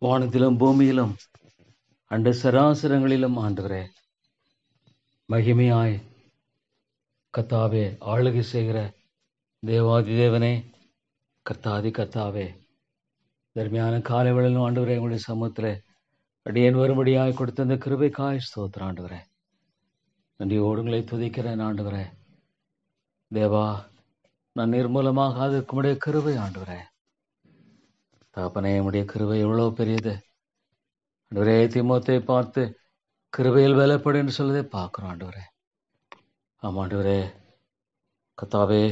வானத்திலும் பூமியிலும் அண்ட சராசரங்களிலும் ஆண்டவரே மகிமையாய் கர்த்தாவே ஆளுகை செய்கிற தேவாதி தேவனே, கர்த்தாதி கர்த்தாவே, தர்மையான காலை வேளையிலும் ஆண்டவரே உங்களுடைய சமூகத்தில் அடியேன் வரும்படியாய் கொடுத்த அந்த கிருபைக்காய் ஸ்தோத்திரம் ஆண்டவரே. நன்றியோடு உங்களை துதிக்கிறேன் ஆண்டவரே. தேவா, நான் நிர்மூலமாக அதற்கு உடைய கிருபை ஆண்டவரே. தாப்பனே, உடைய கிருபை எவ்வளோ பெரியது ஆண்டவரே. தீமோத்தை பார்த்து கிருபையில் வேலைப்படு என்று சொல்லதை பார்க்குறோம் ஆண்டவரே. ஆமாண்டவரே, கர்த்தாவே,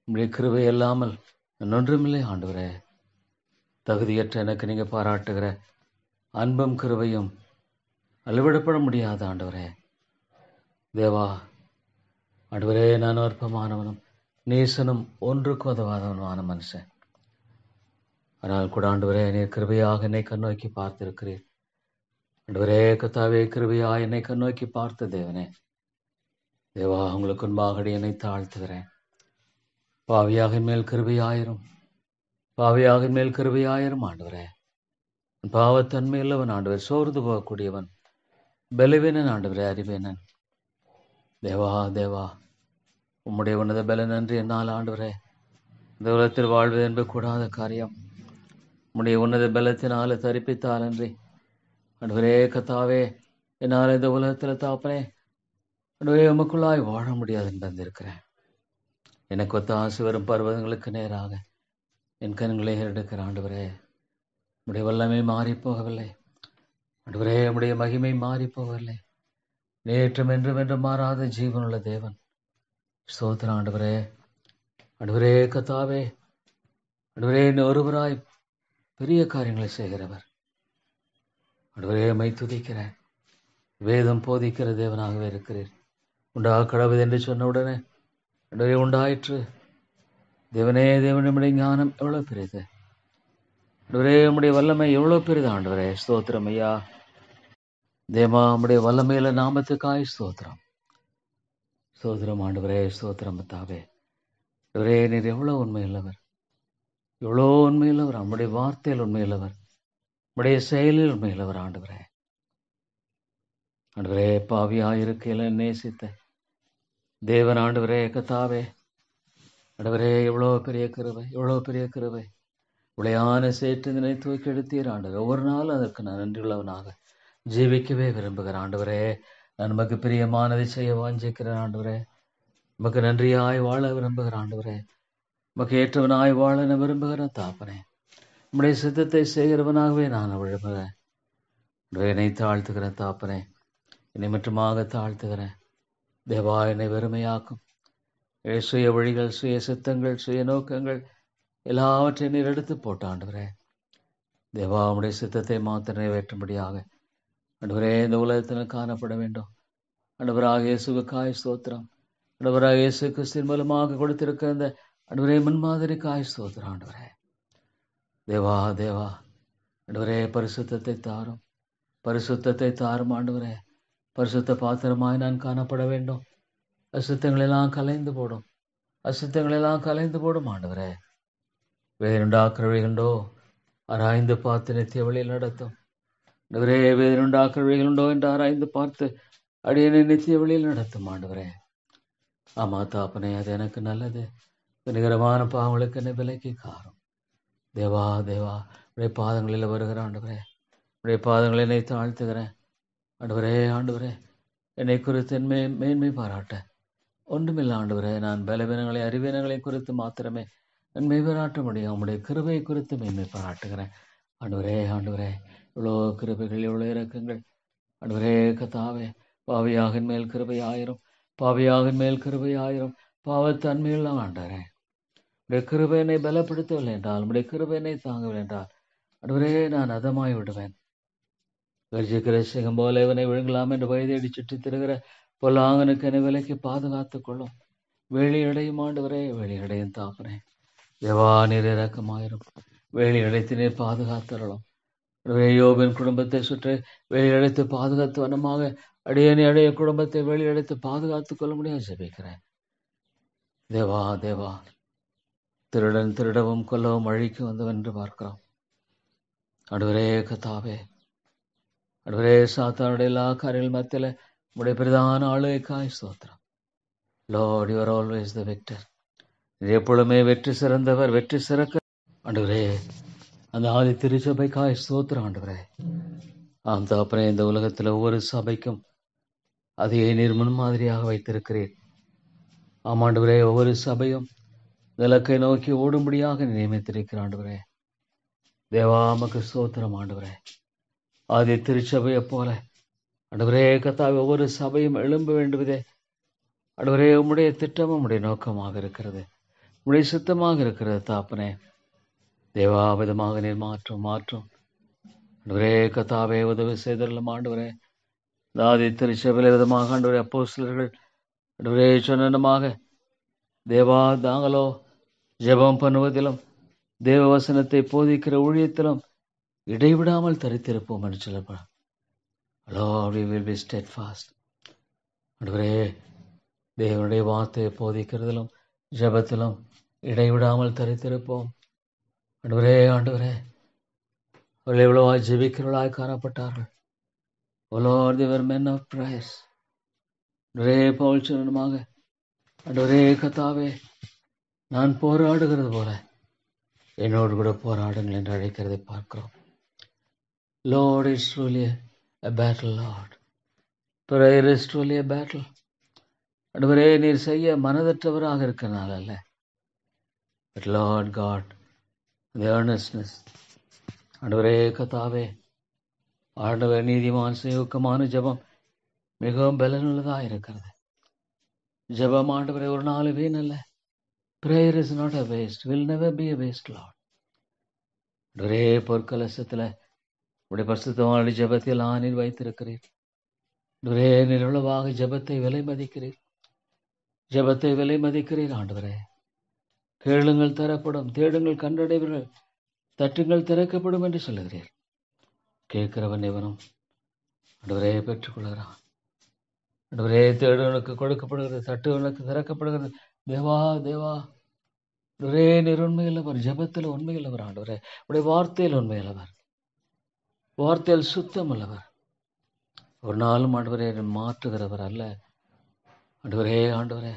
உடைய கிருபை இல்லாமல் நான் ஒன்றுமில்லை ஆண்டவரே. தகுதியற்ற எனக்கு நீங்கள் பாராட்டுகிற அன்பும் கிருபையும் அளவிடப்பட முடியாத ஆண்டவரே. தேவா ஆண்டவரே, நான் அற்பமானவனும் நேசனும் ஒன்றுக்கும் உதவாதவனுமான மனுஷன். ஆனால் கூட ஆண்டவரே, நீர் கிருபையாக என்னை கண்ணோக்கி பார்த்திருக்கிறீர் ஆண்டவரே. கர்த்தாவே, கிருபையாக என்னை கண்ணோக்கி பார்த்த தேவனே, தேவா, உங்களுக்கு முன்பாக என்னை தாழ்த்துகிறேன். பாவியாகின் மேல் கிருபையாயிரும், பாவியாகின் மேல் கிருபையாயிரும் ஆண்டவரே. பாவத்தன்மையுள்ளவன் ஆண்டவர், சோர்ந்து போகக்கூடியவன், பலவீனன் ஆண்டவரே, அறிவேனன். தேவா தேவா, உம்முடைய உன்னத பலன் நன்றி என்னால் ஆண்டவரே இந்த உலகத்தில் வாழ்வது என்பது கூடாத காரியம். உம்முடைய உன்னத பலத்தினால தரிப்பித்தால் நன்றி ஆண்டவரே. கர்த்தாவே, என்னால் இந்த உலகத்தில் தாப்பனே ஆண்டவரே உமக்குள்ளாய் வாழ முடியாது என்று இருக்கிறேன். எனக்கு ஒத்தாசு வரும் பர்வதங்களுக்கு நேராக என் கண்களை எடுக்கிற ஆண்டவரே. உடைய வல்லமை மாறி போகவில்லை ஆண்டவரே, உடைய மகிமை மாறி போகவில்லை. நேற்றும் என்றும் என்று மாறாத ஜீவனுள்ள தேவன். ஸ்தோத்திரம் ஆண்டவரே. ஆண்டவரே கர்த்தாவே, ஆண்டவரே, ஒருவராய் பெரிய காரியங்களை செய்கிறவர் ஆண்டவரே. மை துதிக்கிற வேதம் போதிக்கிற தேவனாகவே இருக்கிறீர். உண்டாக கடவுள் என்று சொன்ன உடனே ஆண்டவரே உண்டாயிற்று. தேவனே, தேவனுடைய ஞானம் எவ்வளவு பெரியது ஆண்டவரே. உம்முடைய வல்லமை எவ்வளவு பெரியது ஆண்டவரே. ஸ்தோத்திரம் ஐயா. தேவா, உம்முடைய வல்லமையில நாமத்துக்காய் ஸ்தோத்திரம். ஸ்தோத்திரம் ஆண்டவரே. ஸ்தோத்திரம் தாவே. ஆண்டவரே, நீர் எவ்வளவு உண்மையுள்ளவர், எவ்வளோ உண்மையுள்ளவர். நம்முடைய வார்த்தையில் உண்மையுள்ளவர், நம்முடைய செயலில் உண்மையுள்ளவர் ஆண்டவரே. ஆண்டவரே, பாவியாயிருக்கையில நேசித்த தேவன் ஆண்டவரே. கர்த்தாவே, ஆண்டவரே, எவ்வளோ பெரிய கிருபை, எவ்வளோ பெரிய கிருபை. உளையான சேற்றினை தூக்கி எடுத்தீர் ஆண்டவர். ஒவ்வொரு நாளும் அதற்கு நான் நன்றியுள்ளவனாக ஜீவிக்கவே விரும்புகிற ஆண்டவரே. நான் நமக்கு பிரியமானதை செய்ய வாஞ்சிக்கிறேன் ஆண்டவரே. நமக்கு நன்றியாய் வாழ விரும்புகிற ஆண்டவரே. நமக்கு ஏற்றவனாய் வாழ நான் விரும்புகிற தாப்பனே. நம்முடைய சித்தத்தை செய்கிறவனாகவே நான் விரும்புகிறேன். என்னை தாழ்த்துகிறேன் தாப்பனே. என்னை மட்டுமாக தாழ்த்துகிறேன். தேவா, என்னை வெறுமையாக்கும் சுய வழிகள், சுய சித்தங்கள், சுய நோக்கங்கள் எல்லாவற்றையும் நீர் எடுத்து போட்ட ஆண்டவரே. தேவா, உம்முடைய சித்தத்தை மாத்திரம் நிறைவேற்றும்படியாக ஆண்டவரே இந்த உலகத்தில் காணப்பட வேண்டும். ஆண்டவராக இயேசுவுக்காய் ஸ்தோத்திரம். ஆண்டவராக இயேசு கிறிஸ்துவின் மூலமாக கொடுத்திருக்க இந்த ஆண்டவரே முன்மாதிரிக்காய் ஸ்தோத்திரம் ஆண்டவரே. தேவா தேவா, ஆண்டவரே, பரிசுத்தத்தை தாரும், பரிசுத்தத்தை தாரும் ஆண்டவரே. பரிசுத்த பாத்திரமாய் நான் காணப்பட வேண்டும். அசுத்தங்களெல்லாம் கலைந்து போடும், அசுத்தங்களெல்லாம் கலைந்து போடும் ஆண்டவரே. வேறுண்டாக்கிறவைகளோ ஆராய்ந்து பார்த்து நித்திய வழியில் நடத்தும் ஆண்டவரே. வேறுண்டாக்கிறவைகளுண்டோ என்று ஆராய்ந்து பார்த்து அடியனை நித்திய வழியில் நடத்தும் ஆண்டவரே. ஆமா தாப்பனே, அது எனக்கு நல்லது. நிகரமான பாவங்களுக்கு என்னை விலைக்கு காரும். தேவா தேவா, உடைய பாதங்களில் வருகிற ஆண்டவரே, உடைய பாதங்களை என்னை தாழ்த்துகிறேன் ஆண்டவரே. ஆண்டவரே, என்னை குறித்து மேன்மை பாராட்ட ஒன்றுமில்லை ஆண்டவரே. நான் பலவீனங்களை அறிவீனங்களை குறித்து மாத்திரமே நன்மை பாராட்ட முடியும். உம்முடைய கிருபை குறித்து மேன்மை பாராட்டுகிறேன் ஆண்டவரே. ஆண்டவரே, இவ்வளோ கிருபைகள், இவ்வளோ இறக்கங்கள் ஆண்டவரே. கர்த்தாவே, பாவியாகின் மேல் கிருபை ஆயிரும், பாவியாகின் மேல் கிருபை ஆயிரும். பாவத்தன்மையுள்ள ஆண்டவரே, உடைய கிருபை என்னை பலப்படுத்தவில்லை என்றால், உடைய கிருபை என்னை தாங்கவில்லை என்றால் ஆண்டவரே, நான் அதமாய் விடுவேன். கர்ஜிக்கிற சிங்கம் போல இவனை விழுங்கலாம் என்று வயதேடி சுற்றி திருகிற பொல்லாங்கனுக்கு என்னை விலைக்கு பாதுகாத்துக் கொள்ளும். வேலியடையும் ஆண்டவரே, வேலியடையும் தாப்பனே. தேவா, நீர் இறக்கமாயிரும். வேலி அடைத்து நீர் பாதுகாத்தரலாம். யோபின் குடும்பத்தை சுற்றி வெளியடைத்து பாதுகாத்து வனமாக அடியணி அடைய குடும்பத்தை வெளியடைத்து பாதுகாத்துக் கொள்ள முடியாது ஜெபிக்கிறேன். தேவா தேவா, திருடன் திருடவும் கொல்லவும் அழிக்க வந்தவன் என்று பார்க்கிறோம். ஆண்டவரே கர்த்தாவே, ஆண்டவரே சாத்தானுடைய எல்லா காரியங்கள் மத்தியில உடைய பிரதான ஆளுகைக்காய் ஸ்தோத்திரம். Lord, you are always the victor. நீர் எப்பொழுதுமே வெற்றி சிறந்தவர், வெற்றி சிறக்க. ஆண்டவரே, அந்த ஆதி திருச்சபைக்காய் ஸ்தோத்திரம் ஆண்டவரே. ஆம் தகப்பனே, இந்த உலகத்தில் ஒவ்வொரு சபைக்கும் அதையே நீர் முன்மாதிரியாக வைத்திருக்கிறீர். ஆமாண்டவரே, ஒவ்வொரு சபையும் இலக்கை நோக்கி ஓடும்படியாக நியமித்திருக்கிற ஆண்டவரே. தேவா உமக்கு ஸ்தோத்திரம் ஆண்டவரே. ஆதி திருச்சபையை போல ஆண்டவரே கர்த்தாவே, ஒவ்வொரு சபையும் எழும்ப வேண்டுவதே ஆண்டவரே உம்முடைய திட்டமும் உம்முடைய நோக்கமாக இருக்கிறது, உம்முடைய சித்தமாக இருக்கிறது. தாப்பனே தேவா, விதமாக நீர் மாற்றும் ஆண்டவரே கர்த்தாவே, உதவி செய்தரலும் ஆண்டவரே. ஆதி திருச்சபையில் விதமாக ஆண்டவரே அப்போஸ்தலர்கள் ஆண்டவரே சொன்னமாக தேவா தாங்களோ ஜெபம் பண்ணுவதிலும் தேவ வசனத்தை போதிக்கிற ஊழியத்திலும் இடைவிடாமல் தரித்திருப்போம் என்று சொல்லப்படும். Lord, we will be steadfast. ஆண்டவரே, தேவனுடைய வார்த்தையை போதிக்கிறதிலும் ஜெபத்திலும் இடைவிடாமல் தரித்திருப்போம். ஆண்டவரே அவர்கள் எவ்வளவாய் ஜெபிக்கிறவர்களாய் காணப்பட்டார்கள். O Lord, they were men of prayers. ஆண்டவரே பவுல் சொன்னமாக ஆண்டவரே கர்த்தாவே, நான் போராடுகிறது போல என்னோடு கூட போராடுங்கள் என்று அழைக்கிறதை பார்க்கிறோம். Lord, it's truly a battle, Lord. Prayer is truly a battle. ஆண்டவரே, நீர் செய்ய மனதற்றவராக இருக்கிறனால அல்ல. But Lord God, the earnestness. ஆண்டவரே கர்த்தாவே, ஆண்டவர் நீதிமான் செய்யுக்கமான ஜெபம் மிகவும் பலனுள்ளதாக இருக்கிறது. ஜெபம் ஆண்டவரே ஒரு நாள் வீண் அல்ல. Prayer is not a waste, will never be a waste, Lord. ஆண்டவரே, பொற்கலசத்தில் உடைய பரிசுத்தமான ஜெபத்தில் நீர் வைத்திருக்கிறீர். ஆண்டவரே, நீர் எவ்வளவாக ஜெபத்தை விலை மதிக்கிறீர். ஆண்டவரே, கேளுங்கள் தரப்படும், தேடுங்கள் கண்டடைவீர்கள், தட்டுங்கள் திறக்கப்படும் என்று சொல்லுகிறீர். கேட்கிறவன் எவனும் ஆண்டவரே பெற்றுக்கொள்கிறான். ஆண்டவரே, தேடுவனுக்கு கொடுக்கப்படுகிறது, தட்டுவனுக்கு திறக்கப்படுகிறது. தேவா ஆண்டவரே, நீர் உண்மையுள்ளவர், ஜெபத்தில் உண்மையுள்ளவர். ஆண்டவரே, உடைய வார்த்தையில் உண்மையுள்ளவர், வார்த்தையில் சுத்தம் உள்ளவர். ஒரு நாளும் ஆண்டவரே மாற்றுகிறவர் அல்ல. ஆண்டவரே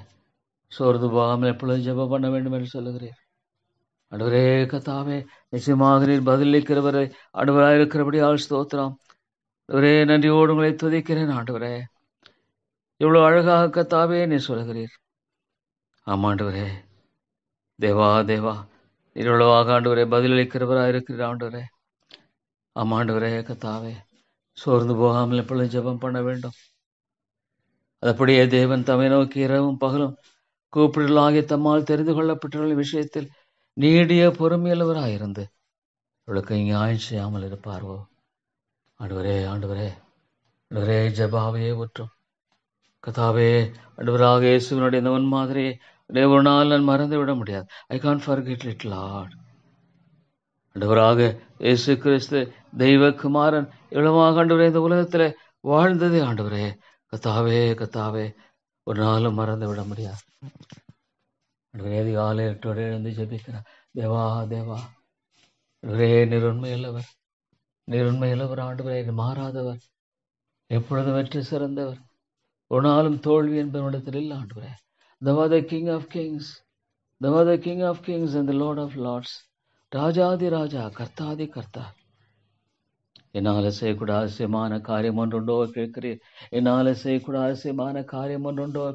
சோர்ந்து போகாமல் எப்பொழுதும் ஜெபம் பண்ண வேண்டும் என்று சொல்லுகிறீர். ஆண்டவரே கர்த்தாவே, நிச்சயமாக நீர் பதிலளிக்கிறவரை ஆண்டவராக இருக்கிறபடியால் ஸ்தோத்திரம். ஆண்டவரே, நன்றியோடு உங்களை துதிக்கிறேன். ஆண்டவரே, இவ்வளவு அழகாக கர்த்தாவே நீர் சொல்லுகிறீர். ஆமாண்டவரே, தேவா நீர் இவ்வளவாக ஆண்டவரே பதிலளிக்கிறவராக இருக்கிறீர். ஆண்டவரே, ஆமாண்டவரே கர்த்தாவே, சோர்ந்து போகாமல் எப்பொழுதும் ஜெபம் பண்ண வேண்டும். அப்படியே தேவன் தம்மை நோக்கி இரவும் பகலும் கூப்பிடலாகிய தம்மால் தெரிந்து கொள்ளப்பட்டவர்களின் விஷயத்தில் நீடிய பொறுமையுள்ளவராயிருந்து இவளுக்கு நியாயம் செய்யாமல் இருப்பார்வோ. ஆண்டவரே ஜெபாவையே ஊற்றும் கர்த்தாவே. ஆண்டவராக இயேசுவினுடைய இந்த மாதிரியை ஒரு நாள் நான் மறந்து விட முடியாது. I can't forget it, Lord. ஆண்டவராக இயேசு கிறிஸ்து தெய்வகுமாரன் இவ்வளவாக ஆண்டவரே இந்த உலகத்தில் வாழ்ந்ததே ஆண்டவரே கர்த்தாவே ஒரு நாளும் மறந்து விட முடியாது. ஆண்டவரே, அதிகாலை 8 எழுந்து ஜெபிக்கிறார். தேவா ஆண்டவரே, நீர் உண்மையுள்ளவர். ஆண்டவரே, மாறாதவர், எப்பொழுதும் வெற்றி சிறந்தவர், ஒரு நாளும் தோல்வி என்பவனிடத்தில் இல்லை. ஆண்டவரே, thou art the King of kings and the Lord of lords. ராஜாதி ராஜா, கர்த்தாதி கர்த்தா. என்னால் செய்யக்கூடாத அதிசயமான காரியம் ஒன்றுண்டோ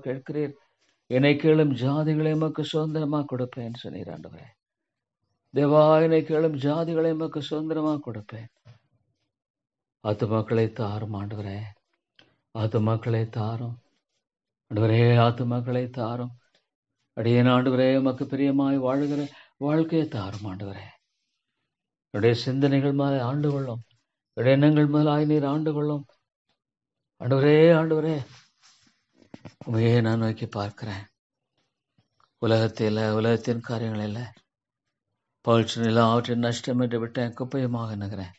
கேட்கிறீர். என்னை கேளும் ஜாதிகளை உமக்கு சுதந்திரமாக கொடுப்பேன் சொன்னீர். ஆண்டவரே தேவா, என்னை கேளும் ஜாதிகளை உமக்கு சுதந்திரமாக கொடுப்பேன். ஆத்துமாக்களை தாரும் ஆண்டவரே, ஆத்துமாக்களை தாரும் அடியேன் ஆண்டவரே, உமக்கு பிரியமாய் வாழுகிற வாழ்க்கையை தாரும் ஆண்டவரே. என்னுடைய சிந்தனைகள் மேலே ஆண்டு கொள்ளும், என்னுடைய எண்ணங்கள் மேலாய் நீர் ஆண்டு கொள்ளும். ஆண்டவரே உமையே நான் நோக்கி பார்க்கிறேன். உலகத்தின் காரியங்கள் இல்லை, பயிற்சி எல்லாவற்றின் நஷ்டம் என்று விட்டேன், குப்பையுமாக எண்ணுகிறேன்.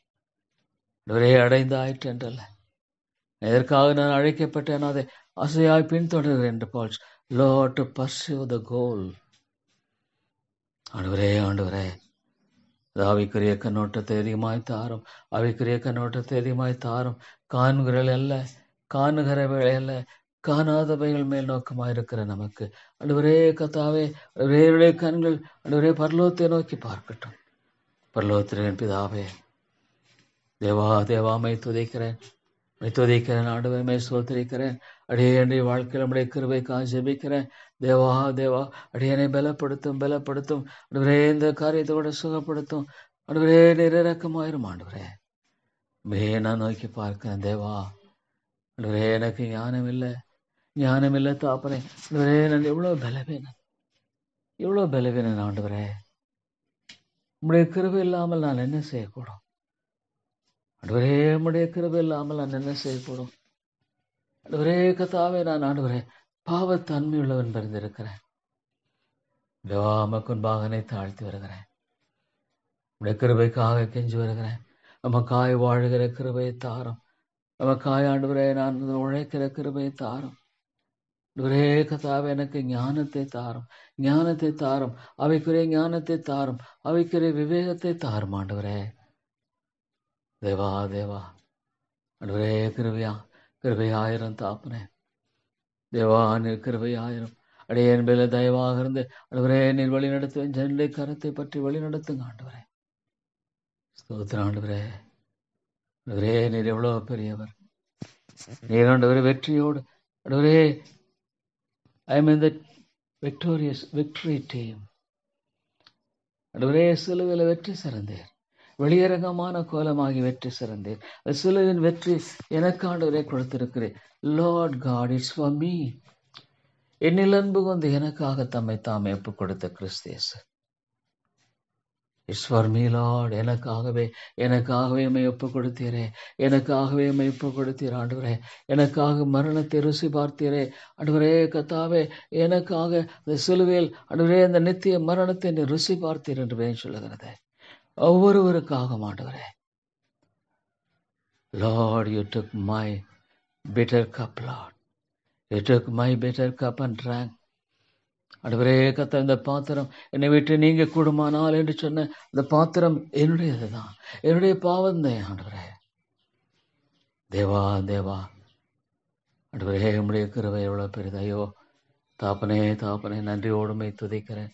ஆண்டவரே, அடைந்து ஆயிற்று என்றல்ல, எதற்காக நான் அழைக்கப்பட்டேன் அதை ஆசையாய் பின்தொடர்கிறேன் என்று பால். Lord, to pursue the goal. ஆண்டவரே ஆவிக்குரிய கண்ணோட்டத்தை அதிகமாய் தாரும். ஆவிக்குரிய கண்ணோட்டத்தை அதிகமாய் தாரும். காண்கிறல் அல்ல, காணுகிறவைகள் அல்ல, காணாதவைகள் மேல் நோக்கமாக இருக்கிற நமக்கு ஆண்டவரே கர்த்தாவே, ஆண்டவரே கண்கள் ஆண்டவரே பரலோகத்தை நோக்கி பார்க்கட்டும். பரலோகத்தின் பிதாவே, தேவா தேவாமை துதைக்கிறேன், துதைக்கிறேன் ஆண்டவரை சோதரிக்கிறேன். அடியேனுடைய வாழ்க்கையில் நம்முடைய கிருபைக்காக ஜெபிக்கிறேன். தேவா தேவா, அடியனை பலப்படுத்தும் பலப்படுத்தும் ஆண்டவரே. இந்த காரியத்தோட சுகப்படுத்தும் ஆண்டவரே. நிரக்கமாயிரும் ஆண்டவரே. நான் நோக்கி பார்க்கிறேன் தேவா. ஆண்டவரே எனக்கு ஞானம் இல்லை தாப்பனே. ஆண்டவரே நான் எவ்வளோ பலவீனன் ஆண்டவரே. உம்முடைய கிருபை இல்லாமல் நான் என்ன செய்யக்கூடும் ஆண்டவரே? உம்முடைய கிருபை இல்லாமல் நான் என்ன செய்யக்கூடும் ஆண்டவரே கர்த்தாவே? நான் ஆண்டவரே பாவத்தன்மை உள்ளவன் பிறந்திருக்கிறேன். தேவாமக்கு முன்பாகனை தாழ்த்தி வருகிறேன். உடைய கிருபைக்காக கெஞ்சி வருகிறேன். நமக்காய் வாழ்கிற கிருபையை தாரும். நமக்காய் ஆண்டவரே நான் உழைக்கிற கிருபையை தாரும். ஆண்டவரே கர்த்தாவே, எனக்கு ஞானத்தை தாரும், ஞானத்தை தாரும். அவைக்குரிய ஞானத்தை தாரும், அவைக்குரிய விவேகத்தை தாரும் ஆண்டவரே. தேவா தேவா, ஆண்டவரே கிருபையாயிரம் தாப்பனே. தேவா நீர் கிருபையாயிரம். அடையன் மேல தயவாக இருந்து ஆண்டவரே நீர் வழி நடத்துவேன். ஜனலை கரத்தை பற்றி வழி நடத்துங்க ஆண்டவரே. ஸ்தோத்திரம் ஆண்டவரே. ஆண்டவரே நீர் எவ்வளவு பெரியவர். நீர் ஆண்டவரே வெற்றியோடு ஆண்டவரே, I am in the victory team. ஆண்டவரே சிலுவையில் வெற்றி சிறந்தேன், வெளியரங்கமான கோலமாகி வெற்றி சிறந்தேன். சிலுவின் வெற்றி எனக்கு ஆண்டவரே கொடுத்திருக்கிறேன். Lord god, it's for me. என்னில் அன்பு கொண்டு எனக்காக தம்மை தாமே ஒப்பு கொடுத்த கிறிஸ்து இயேசு. It's for me Lord. எனக்காகவே உம்மை ஒப்பு கொடுத்தீரே, எனக்காகவே உம்மை ஒப்பு கொடுத்தீர் ஆண்டவரே. எனக்காக மரணத்தை ருசி பார்த்தீரே ஆண்டவரே கர்த்தாவே. எனக்காக அந்த சிலுவையில் ஆண்டவரே அந்த நித்திய மரணத்தை நீ ருசி பார்த்தீர் என்று வேன் சொல்லுகிறது. ஒவ்வொருவருக்காக ஆண்டவரே. Lord, you took my bitter cup, Lord. You took my bitter cup and drank. ஆண்டவரே கர்த்தா, இந்த பாத்திரம் என்னை விட்டு நீங்க கூடுமானால் என்று சொன்ன இந்த பாத்திரம் என்னுடையதுதான், என்னுடைய பாவம் தான் ஆண்டவரே. தேவா தேவா, ஆண்டவரே உம்முடைய கிருபை எவ்வளவு பெரிதையோ. தாப்பனே நன்றியோடுமை துதிக்கிறேன்.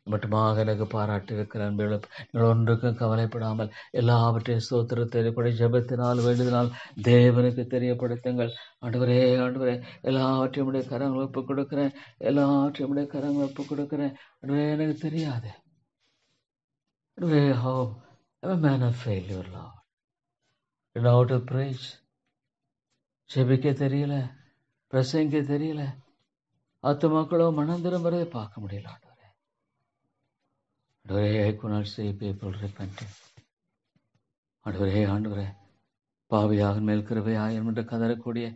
மட்டுமாக எனக்கு பாராட்டி இருக்கிற நீங்கள் ஒன்றுக்கும் கவலைப்படாமல் எல்லாவற்றையும் ஸ்தோத்திரத்தை கூட ஜெபத்தினால் வேண்டுதனால் தேவனுக்கு தெரியப்படுத்துங்கள் ஆண்டவரே. எல்லாவற்றையும் உடைய கரங்களை ஒப்பு கொடுக்கிறேன், எல்லாவற்றையும் உடைய கரங்களை ஒப்பு கொடுக்கிறேன் ஆண்டவரே. எனக்கு தெரியாது ஆண்டவரே, how I'm a man of failure, Lord. You know how to preach. ஜெபிக்க தெரியல, பிரசங்க தெரியல, ஆத்துமாக்களோ மனம் திரும்புறதை பார்க்க முடியல ஆண்டவரே. I could not see people repenting. ஆண்டவரே பாவியாக மேல் கிருபையாயிரம் என்று கதறக்கூடிய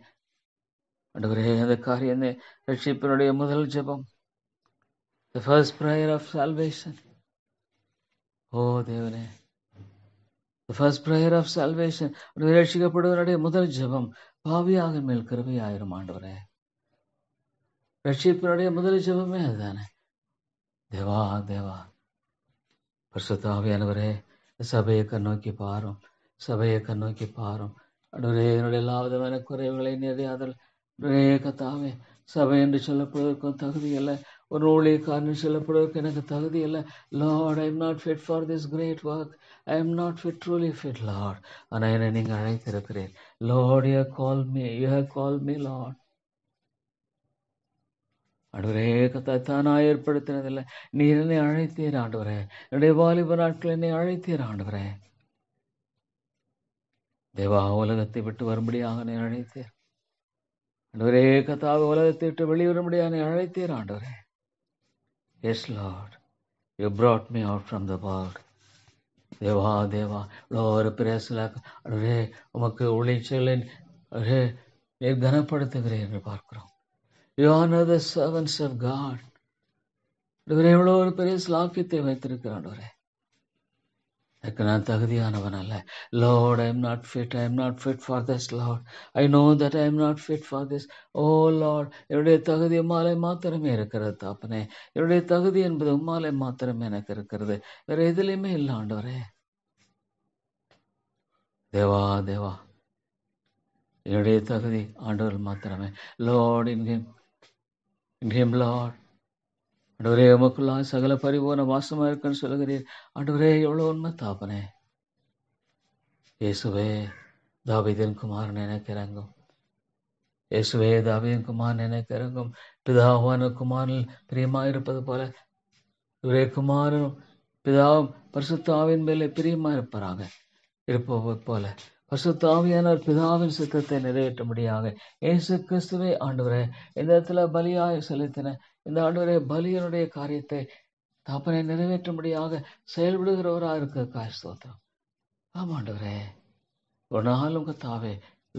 ஆண்டவரே அந்த காரியம் ரட்சிப்பினுடைய முதல் ஜெபம், the first prayer of salvation. ஓ தேவனே, the first prayer of salvation. ஆண்டவரே ரட்சிக்கப்படுவதனுடைய முதல் ஜெபம் பாவியாக மேல் கிருபையாயிரம் ஆண்டவரே. ரட்சிப்பினுடைய முதல் ஜெபமே அதுதானே. தேவா தேவா, பரிசுத்த ஆவியானவரே சபையை கண்ணோக்கி பாரும், சபையை கண்ணோக்கி பாரும் ஆண்டவரே. என்னுடைய எல்லா விதமான குறைவுகளை நிறையாதல் கர்த்தாவே. சபை என்று சொல்லப்படுவதற்கும் தகுதி இல்லை, ஒரு ஊழியக்காரன் சொல்லப்படுவதற்கு எனக்கு தகுதி இல்லை. Lord, I am not fit for this great work. I am not fit, truly fit, Lord. ஆனால் என்னை நீங்கள் அழைத்திருக்கிறேன். Lord, you have called me, Lord. ஆண்டவரே கர்த்தா, தானா ஏற்படுத்தினதில்லை, நீர் என்னை அழைத்தீர் ஆண்டவரே. என்னுடைய வாலிப நாட்கள் என்னை அழைத்தீர் ஆண்டவரே. தேவா, உலகத்தை விட்டு வரும்படியாக என்னை அழைத்தீர் ஆண்டவரே. கர்த்தாவே, உலகத்தை விட்டு வெளிவரும்படியாக என்னை அழைத்தீர் ஆண்டவரே. Yes lord, you brought me out from the world. தேவா தேவா, ஒரு பிரேசலாக ஆண்டவரே உமக்கு உழைச்சலை நீர் கனப்படுத்துகிறேன் என்று பார்க்கிறோம். You honor the servants of God. ஆண்டவரே எவ்வளோ ஒரு பெரிய ஸ்லாக்கியத்தை வைத்திருக்கிறார் ஆண்டவரே. நான் தகுதியானவன் அல்ல. Lord, I am not fit. I am not fit for this, Lord. I know that I am not fit for this. Oh Lord, என்னுடைய தகுதி உம்மாலே மாத்திரமே இருக்கிறது தாப்பனே. என்னுடைய தகுதி என்பது உம்மாலே மாத்திரமே எனக்கு இருக்கிறது. வேற எதுலையுமே இல்லை ஆண்டவரே. தேவா தேவா, என்னுடைய தகுதி ஆண்டவர் மாத்திரமே. Lord, in him Lord. ஆண்டவரே, உமக்குள்ளா சகல பரிபூர்ண வாசமா இருக்குன்னு சொல்லுகிறீர். ஆண்டவரே, எவ்வளவு உண்மை தாப்பனே. இயேசுவே, தாவீதின் குமாரன் எனக்கு இறங்கும். இயேசுவே, தாவீதின் குமாரன் எனக்கு இறங்கும். பிதாவான குமாரனில் பிரியமாயிருப்பது போல இவரே குமாரனும் பிதாவும் பரிசுத்த ஆவியின் மேலே பிரியமாயிருப்பராக இருப்பது போல பரிசுத்த ஆவியானவர் பிதாவின் சித்தத்தை நிறைவேற்றும்படியாக இயேசு கிறிஸ்துவே ஆண்டவரே இந்த இடத்துல பலியாய் செலுத்தின இந்த ஆண்டவரே பலியனுடைய காரியத்தை தாப்பனை நிறைவேற்றும்படியாக செயல்படுகிறவராக இருக்க ஸ்தோத்திரம். ஆமாண்டவரே, ஒரு நாளும் கத்தாவே,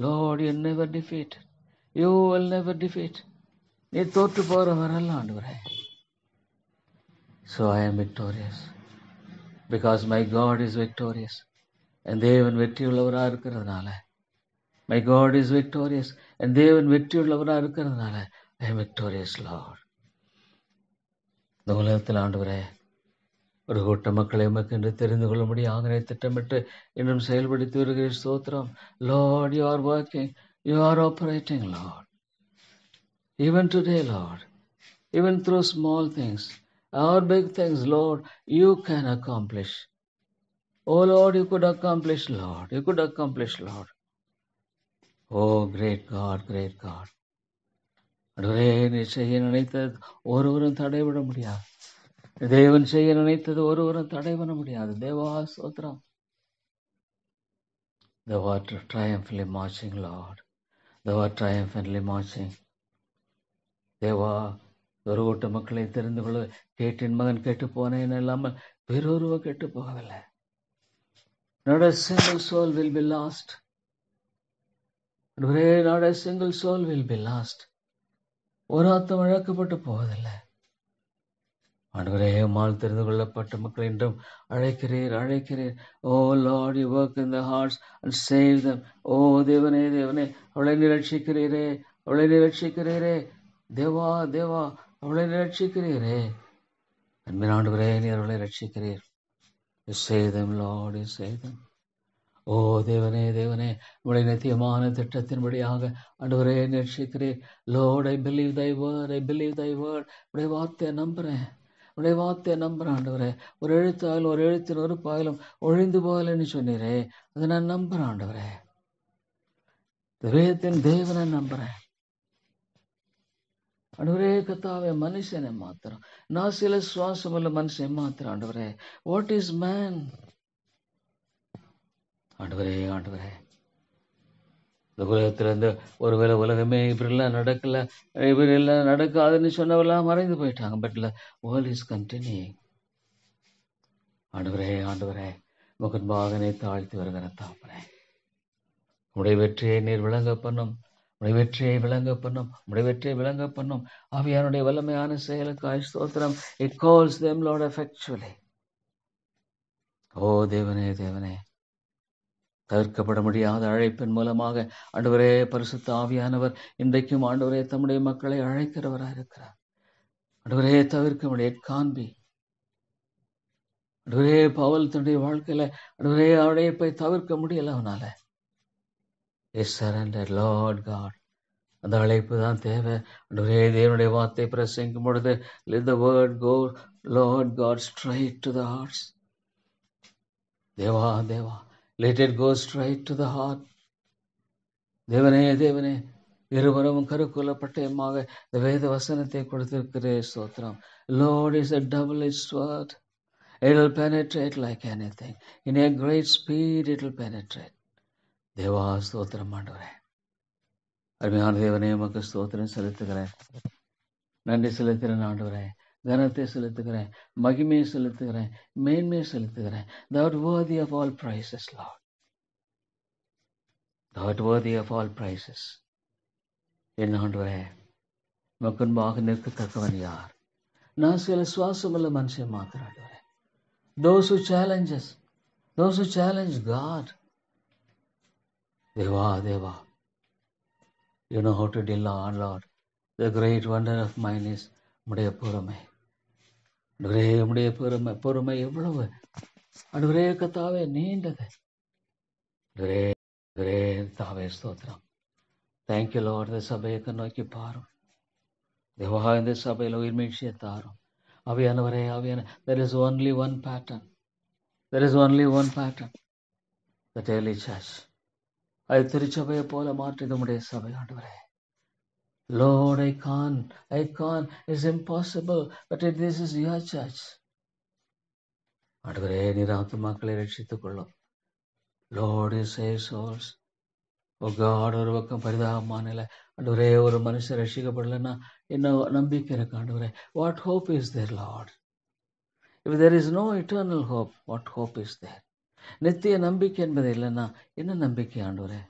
Lord, you never defeat. You will never defeat. நீ தோற்று போறவரல்ல ஆண்டவரே. So I am victorious because my God is victorious. And தேவன் வெற்றியுள்ளவராக இருக்கிறதுனால, my God is victorious and தேவன் வெற்றியுள்ளவராக இருக்கிறதுனால I am victorious, Lord. இந்த உலகத்தில் ஆண்டவரே, ஒரு கூட்ட மக்களை உமக்கு என்று தெரிந்து கொள்ளும்படியாக திட்டமிட்டு இன்னும் செயல்படுத்தி வருகிற ஸ்தோத்திரம். Lord, you are working, you are operating, Lord. Even today, Lord, even through small things or big things, Lord, you can accomplish. Oh Lord, you could accomplish, Lord. You could accomplish, Lord. Oh, great God, great God. ஆண்டவரே, நீ செய்ய நினைத்தது ஒருவரும் தடைபட முடியாது. தேவன் செய்ய நினைத்தது ஒருவரும் தடை பண்ண முடியாது. தேவா ஸ்தோத்திரம். Thou art triumphantly marching, Lord. Thou art triumphantly marching. தேவா, ஒரு கூட்ட மக்களை தெரிந்து கொள்ள கேட்டின் மகன் கெட்டு போனேன் இல்லாமல் வேறொருவ கெட்டு போகவில்லை. Not a single soul will be lost. Not a single soul will be lost. ஒரு ஆத்மா இழக்கப்பட்டு போவதில்லை. ஆண்டவரே, உம்மால் தெரிந்து கொள்ளப்பட்ட மக்கள் என்றும் அழைக்கிறீர். Oh Lord, you work in the hearts and save them. ஓ தேவனே, அவளை நிரட்சிக்கிறீரே. தேவா, அவளை நிரட்சிக்கிறீரே. அன்பின் ஆண்டவரே, நீர் அவளை ரட்சிக்கிறீர். You save them, Lord, you save them. ஓ தேவனே, உடைய நித்தியமான திட்டத்தின்படியாக ஆண்டவரே நிரட்சிக்கிறீர். Lord, I believe thy word. உடைய வார்த்தையை நம்புறேன் ஆண்டவரே. ஒரு எழுத்தாலும் ஒரு எழுத்தின் ஒரு பாயிலும் ஒழிந்து போகலன்னு சொன்னீரே, அதை நான் நம்புறேன் ஆண்டவரே. வேதத்தின் தேவனை நம்புறேன் ஆண்டவரே. கத்தாவே, மனுஷனை மாத்திரம் நான் சில சுவாசம் உள்ள மனுஷன் மாத்திரம் ஆண்டவரே. What is man? ஆண்டவரே, இந்த உலகத்துல இருந்து ஒருவேளை உலகமே இப்படிலாம் நடக்காதுன்னு சொன்னவெல்லாம் மறைந்து போயிட்டாங்க. But world is continuing. ஆண்டவரே, முகன்பாகனை தாழ்த்தி வருகிற தாப்பனே, உடைய வெற்றியை நீர் விளங்க பண்ணும். உடைய வெற்றியை விளங்க பண்ணும். ஆவியானுடைய வல்லமையான செயலுக்காய் ஸ்தோத்திரம். It calls them, Lord, effectually. ஓ தேவனே, தவிர்க்கப்பட முடியாத அழைப்பின் மூலமாக ஆண்டவரே பரிசுத்த ஆவியானவர் இன்றைக்கும் ஆண்டவரே தம்முடைய மக்களை அழைக்கிறவராக இருக்கிறார். ஆண்டவரே, தவிர்க்க முடியாது. காண்பி ஆண்டவரே, பவுல் தன்னுடைய வாழ்க்கையில ஆண்டவரே அழைப்பை தவிர்க்க முடியல அவனால. Yes surrender, lord god. அந்த அழைப்பு தான் தேவை. ஆண்டவரே, தேவனுடைய வார்த்தை பிரசங்கிக்கும் பொழுது let the word go, Lord God, straight to the hearts. Deva, let it go straight to the heart. தேவனே, இருவரும் கருக்குள்ளப்பட்டயமாக இந்த வேத வசனத்தை கொடுத்திருக்கிறே ஸ்தோத்திரம். Lord is a double-edged sword. It will penetrate like anything. In a great speed it will penetrate. தேவா ஸ்தோத்திரம் ஆண்டவரே. அருமையான தேவனே, உமக்கு ஸ்தோத்திரம் செலுத்துகிறேன். நன்றி செலுத்துகிறேன் ஆண்டவரே. கனத்தை செலுத்துகிறேன், மகிமையை செலுத்துகிறேன், மேன்மையை செலுத்துகிறேன். Thou art worthy of all praises, Lord. Thou art worthy of all praises. என் ஆண்டவரே, மக்கன்பாக நிற்கத்தக்கவன் யார்? நான் சில சுவாசமுள்ள மனுஷன் மாத்திரம் ஆண்டவரே. Those who challenge us, Those who challenge God, Deva, Deva, you know how to deal, Lord. The great wonder of mine is உம்முடைய பொறுமை. ஆண்டவரே, உம்முடைய பொறுமை எவ்வளவு ஆண்டவரே கர்த்தாவே நீண்டது. ஆண்டவரே, ஆண்டவரே தாவே ஸ்தோத்திரம். Thank you Lord. இந்த சபையை நோக்கி பாரும் தேவா. இந்த சபையில் உயிர்மீழ்ச்சியை தாரும் ஆவியானவரே. there is only one pattern. There is only one pattern. The daily church. அது திருச்சபையை போல மாற்றியது உம்முடைய சபை ஆண்டவரே. Lord, I can't. It's impossible. But this is your church. ஆண்டவரே, நீர் ஆத்துமாக்களை ரட்சித்துக் கொள்ளும். Lord, you save souls. Oh God, ஒரு பக்கம் பரிதாபமான நிலை ஆண்டவரே. ஒரு மனுஷன் ரட்சிக்கப்படலைன்னா என்ன நம்பிக்கை இருக்கு ஆண்டவரே? What hope is there, Lord? If there is no eternal hope, what hope is there? நித்திய நம்பிக்கை என்பது இல்லைன்னா என்ன நம்பிக்கை ஆண்டவரே?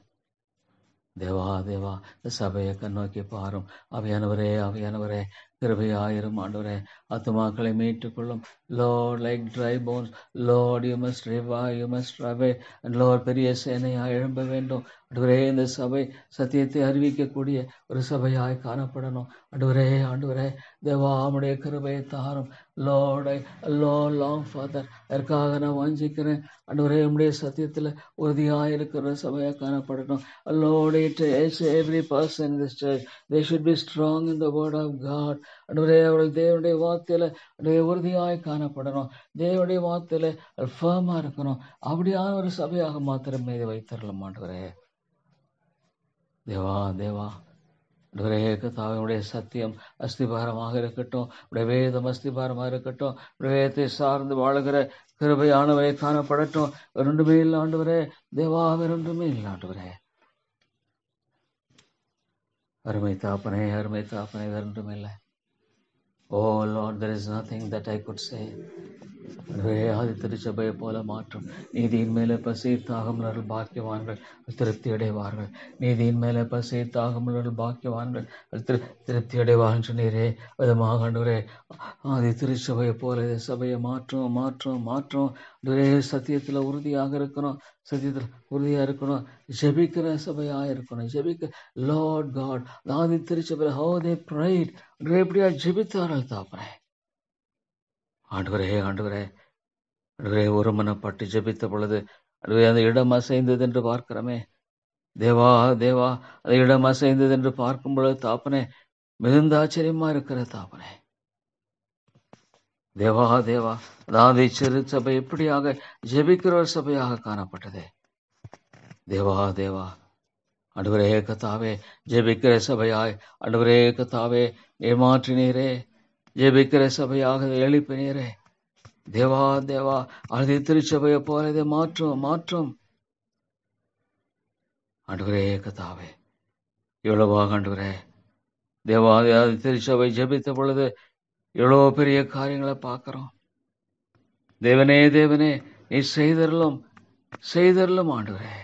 தேவா, தேவா, இந்த சபையை நோக்கி பாரும் ஆவியானவரே. ஆவியானவரே, கிருபையாயிரும் ஆண்டவரே. ஆத்துமாக்களை மீட்டுக் கொள்ளும். Lord, like dry bones, Lord, you must revive, you must revive. And Lord, பெரிய சேனையாய் எழும்ப வேண்டும் ஆண்டவரே. இந்த சபை சத்தியத்தை அறிவிக்கக்கூடிய ஒரு சபையாய் காணப்படணும் ஆண்டவரே. ஆண்டவரே தேவா, உம்முடைய கிருபையை தாரும். Lord, I long Father. அதற்காக நான் வாஞ்சிக்கிறேன் ஆண்டவரே. உம்முடைய சத்தியத்தில் உறுதியாக இருக்கிற சபையாக காணப்படணும். Lord, every person in this church, they should be strong in the word of God. ஆண்டவரே, அவர்கள் தேவனுடைய வார்த்தையில உறுதியாய் காணப்படணும். தேவனுடைய வார்த்தையில ஃபர்மா இருக்கணும். அப்படியான ஒரு சபையாக மாத்திரம் மீது வைத்தரலாம் ஆண்டவரே. தேவா, தேவா, ஆண்டவரே கர்த்தாவே, சத்தியம் அஸ்திபாரமாக இருக்கட்டும். உடைய வேதம் அஸ்திபாரமாக இருக்கட்டும். உடைய வேதத்தை சார்ந்து வாழுகிற கிருபையானவை காணப்படட்டும். ரெண்டுமே இல்லை ஆண்டவரே. தேவா, ரெண்டுமே இல்லை ஆண்டவரே. அருமை தாப்பனே, அருமை தாப்பனே, ரெண்டுமே இல்லை. Oh Lord, there is nothing that I could say. ஆதி திருச்சபையை போல மாற்றும். நீதியின் மேலே பசி தாகமுள்ளவர்கள் பாக்கியவான்கள் திருப்தி அடைவார்கள். நீதியின் மேலே பசி தாகமுள்ளவர்கள் பாக்கியவான்கள் திருப்தி அடைவார்கள் சொன்னீரே. விதமாக ஆண்டவரே, ஆதி திருச்சபையை போல சபையை மாற்றும் மாற்றும் மாற்றும். சத்தியத்தில் உறுதியாக இருக்கணும். சத்தியத்தில் உறுதியாக இருக்கணும். ஜெபிக்கிற சபையாக இருக்கணும். ஜெபிக்க லார்ட் காட், ஆதி திருச்சபையில் how they prayed, எப்படியா ஜெபித்தார்கள் தாப்பனே. ஆண்டவரே, ஆண்டவரே, ஆண்டவரே, ஒரு மனப்பட்டு ஜெபித்த பொழுது அந்த இடம் அசைந்தது என்று பார்க்கிறோமே. தேவா, தேவா, அந்த இடம் அசைந்தது என்று பார்க்கும் பொழுது தாப்பனே மிகுந்த ஆச்சரியமா இருக்கிற தாப்பனே. தேவா, தேவா, அதாவது சிறு சபை எப்படியாக ஜெபிக்கிற ஒரு சபையாக காணப்பட்டது. தேவா, தேவா, ஆண்டவரே கர்த்தாவே, ஜெபிக்கிற சபையாய் ஆண்டவரே கர்த்தாவே ஏமாற்றினீரே. ஜெபிக்கிற சபையாக எழுப்பினீரே. தேவா, தேவா, ஆதி திருச்சபையை போல இதை மாற்றும் மாற்றும் ஆண்டவரே கர்த்தாவே. எவ்வளவாக ஆண்டவரே தேவா, ஆதி திருச்சபை ஜெபித்த பொழுது எவ்வளோ பெரிய காரியங்களை பார்க்கிறோம். தேவனே, தேவனே, நீ செய்தரலும் செய்தரலும் ஆண்டவரே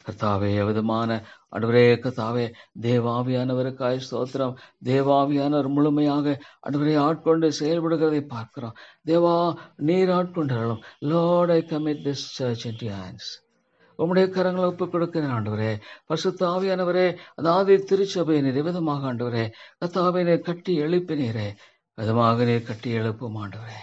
கர்த்தாவே. விதமான ஆண்டவரே கர்த்தாவே, தேவாவியானவருக்காய் ஸ்தோத்திரம். தேவாவியானவர் முழுமையாக ஆண்டவரை ஆட்கொண்டு செயல்படுகிறதை பார்க்கிறோம். தேவா, நீர் ஆட்கொண்டாலும் Lord, I commit this church into your hands. உம்முடைய கரங்களை ஒப்புக் கொடுக்கிறேன் ஆண்டவரே. பரிசுத்த ஆவியானவரே, அதாவது திருச்சபையை நீர் விதமாக ஆண்டவரே கர்த்தாவே நீர் கட்டி எழுப்பினீரே. விதமாக நீர் கட்டி எழுப்பும் ஆண்டவரே.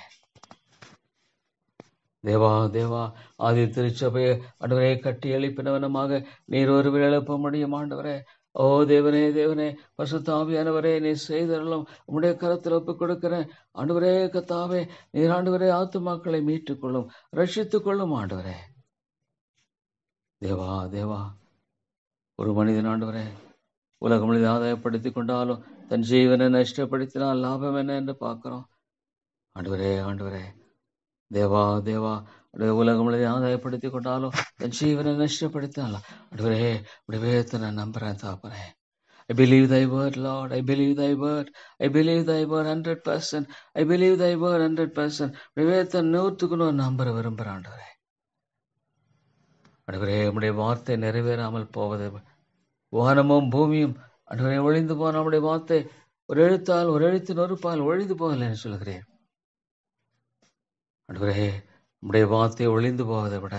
தேவா, தேவா, ஆதி திருச்சபையை ஆண்டவரே கட்டி எழுப்பினவனமாக நீர் ஒருவர் எழுப்ப முடியும் ஆண்டவரே. ஓ தேவனே, தேவனே, பரிசுத்த ஆவியானவரே, நீர் செய்தரலும் உம்முடைய கரத்தில் ஒப்புக் கொடுக்கிறேன் ஆண்டவரே கர்த்தாவே. நீர் ஆண்டவரே ஆத்துமாக்களை மீட்டுக் கொள்ளும், ரட்சித்துக் கொள்ளும் ஆண்டவரே. தேவா, தேவா, ஒரு மனிதன் ஆண்டவரே உலக மனித ஆதாயப்படுத்திக் கொண்டாலும் தன் ஜீவனை நஷ்டப்படுத்தினால் லாபம் என்ன என்று பார்க்கிறோம் ஆண்டவரே. ஆண்டவரே தேவா, தேவா, உலக மனித ஆதாயப்படுத்திக் கொண்டாலும் தன் ஜீவனை நஷ்டப்படுத்தினாலும் ஆண்டவரே உடைய வேதத்தை நான் நம்புறேன் தாப்பனே. I believe thy word, Lord. I believe thy word. I believe thy word 100%. I believe thy word 100%. உடைய வேதத்தை 100% நம்புற விரும்புகிறேன் ஆண்டவரே. ஆண்டவரே, உம்முடைய வார்த்தை நிறைவேறாமல் போவது வானமும் பூமியும் ஆண்டவரே ஒழிந்து போன நம்முடைய வார்த்தை ஒரு எழுத்தால் ஒரு எழுத்தின் ஒரு பால் ஒழிந்து போகல என்று சொல்கிறேன் ஆண்டவரே. உம்முடைய வார்த்தை ஒழிந்து போவதை விட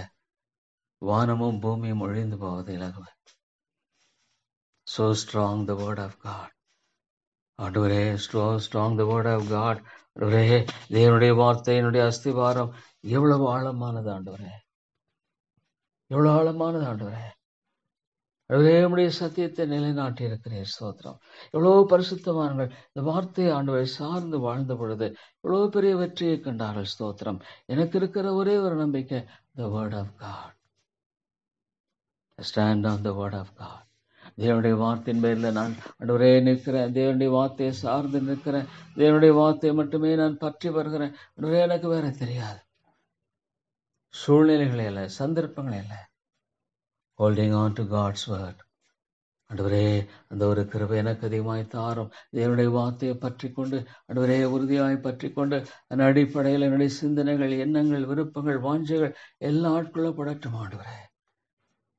வானமும் பூமியும் ஒழிந்து போவதை இலகுவ. So strong the word of God. ஆண்டவரே, strong the word of God. ஆண்டவரே, தேவனுடைய வார்த்தை என்னுடைய அஸ்திவாரம் எவ்வளவு ஆழமானது ஆண்டவரே, எவ்வளவு ஆழமானது ஆண்டவரே. ஆண்டவரே, உம்முடைய சத்தியத்தை நிலைநாட்டி இருக்கிறேன். ஸ்தோத்திரம். எவ்வளவு பரிசுத்தவான்கள் இந்த வார்த்தையை ஆண்டவரை சார்ந்து வாழ்ந்த பொழுது எவ்வளவு பெரிய வெற்றியை கண்டார்கள். ஸ்தோத்திரம். எனக்கு இருக்கிற ஒரே ஒரு நம்பிக்கை, the word of God. Stand on the word of God. தேவனுடைய வார்த்தையின் பேரில் நான் ஆண்டவரே நிற்கிறேன். தேவனுடைய வார்த்தையை சார்ந்து நிற்கிறேன். தேவனுடைய வார்த்தையை மட்டுமே நான் பற்றி வருகிறேன். ஆண்டவரே, எனக்கு வேற தெரியாது. சூழ்நிலைகளே இல்லை, சந்தர்ப்பங்களே இல்லை. Holding on to God's word. ஆண்டவரே, அந்த ஒரு கிருபை எனக்கு அதிகமாய் தாரும். தேவனுடைய வார்த்தையை பற்றி கொண்டு ஆண்டவரே உறுதியாய் பற்றி கொண்டு அந்த அடிப்படையில் என்னுடைய சிந்தனைகள், எண்ணங்கள், விருப்பங்கள், வாஞ்சைகள் எல்லாம் ஆட்கொள்ளப்படட்டும் ஆண்டவரே.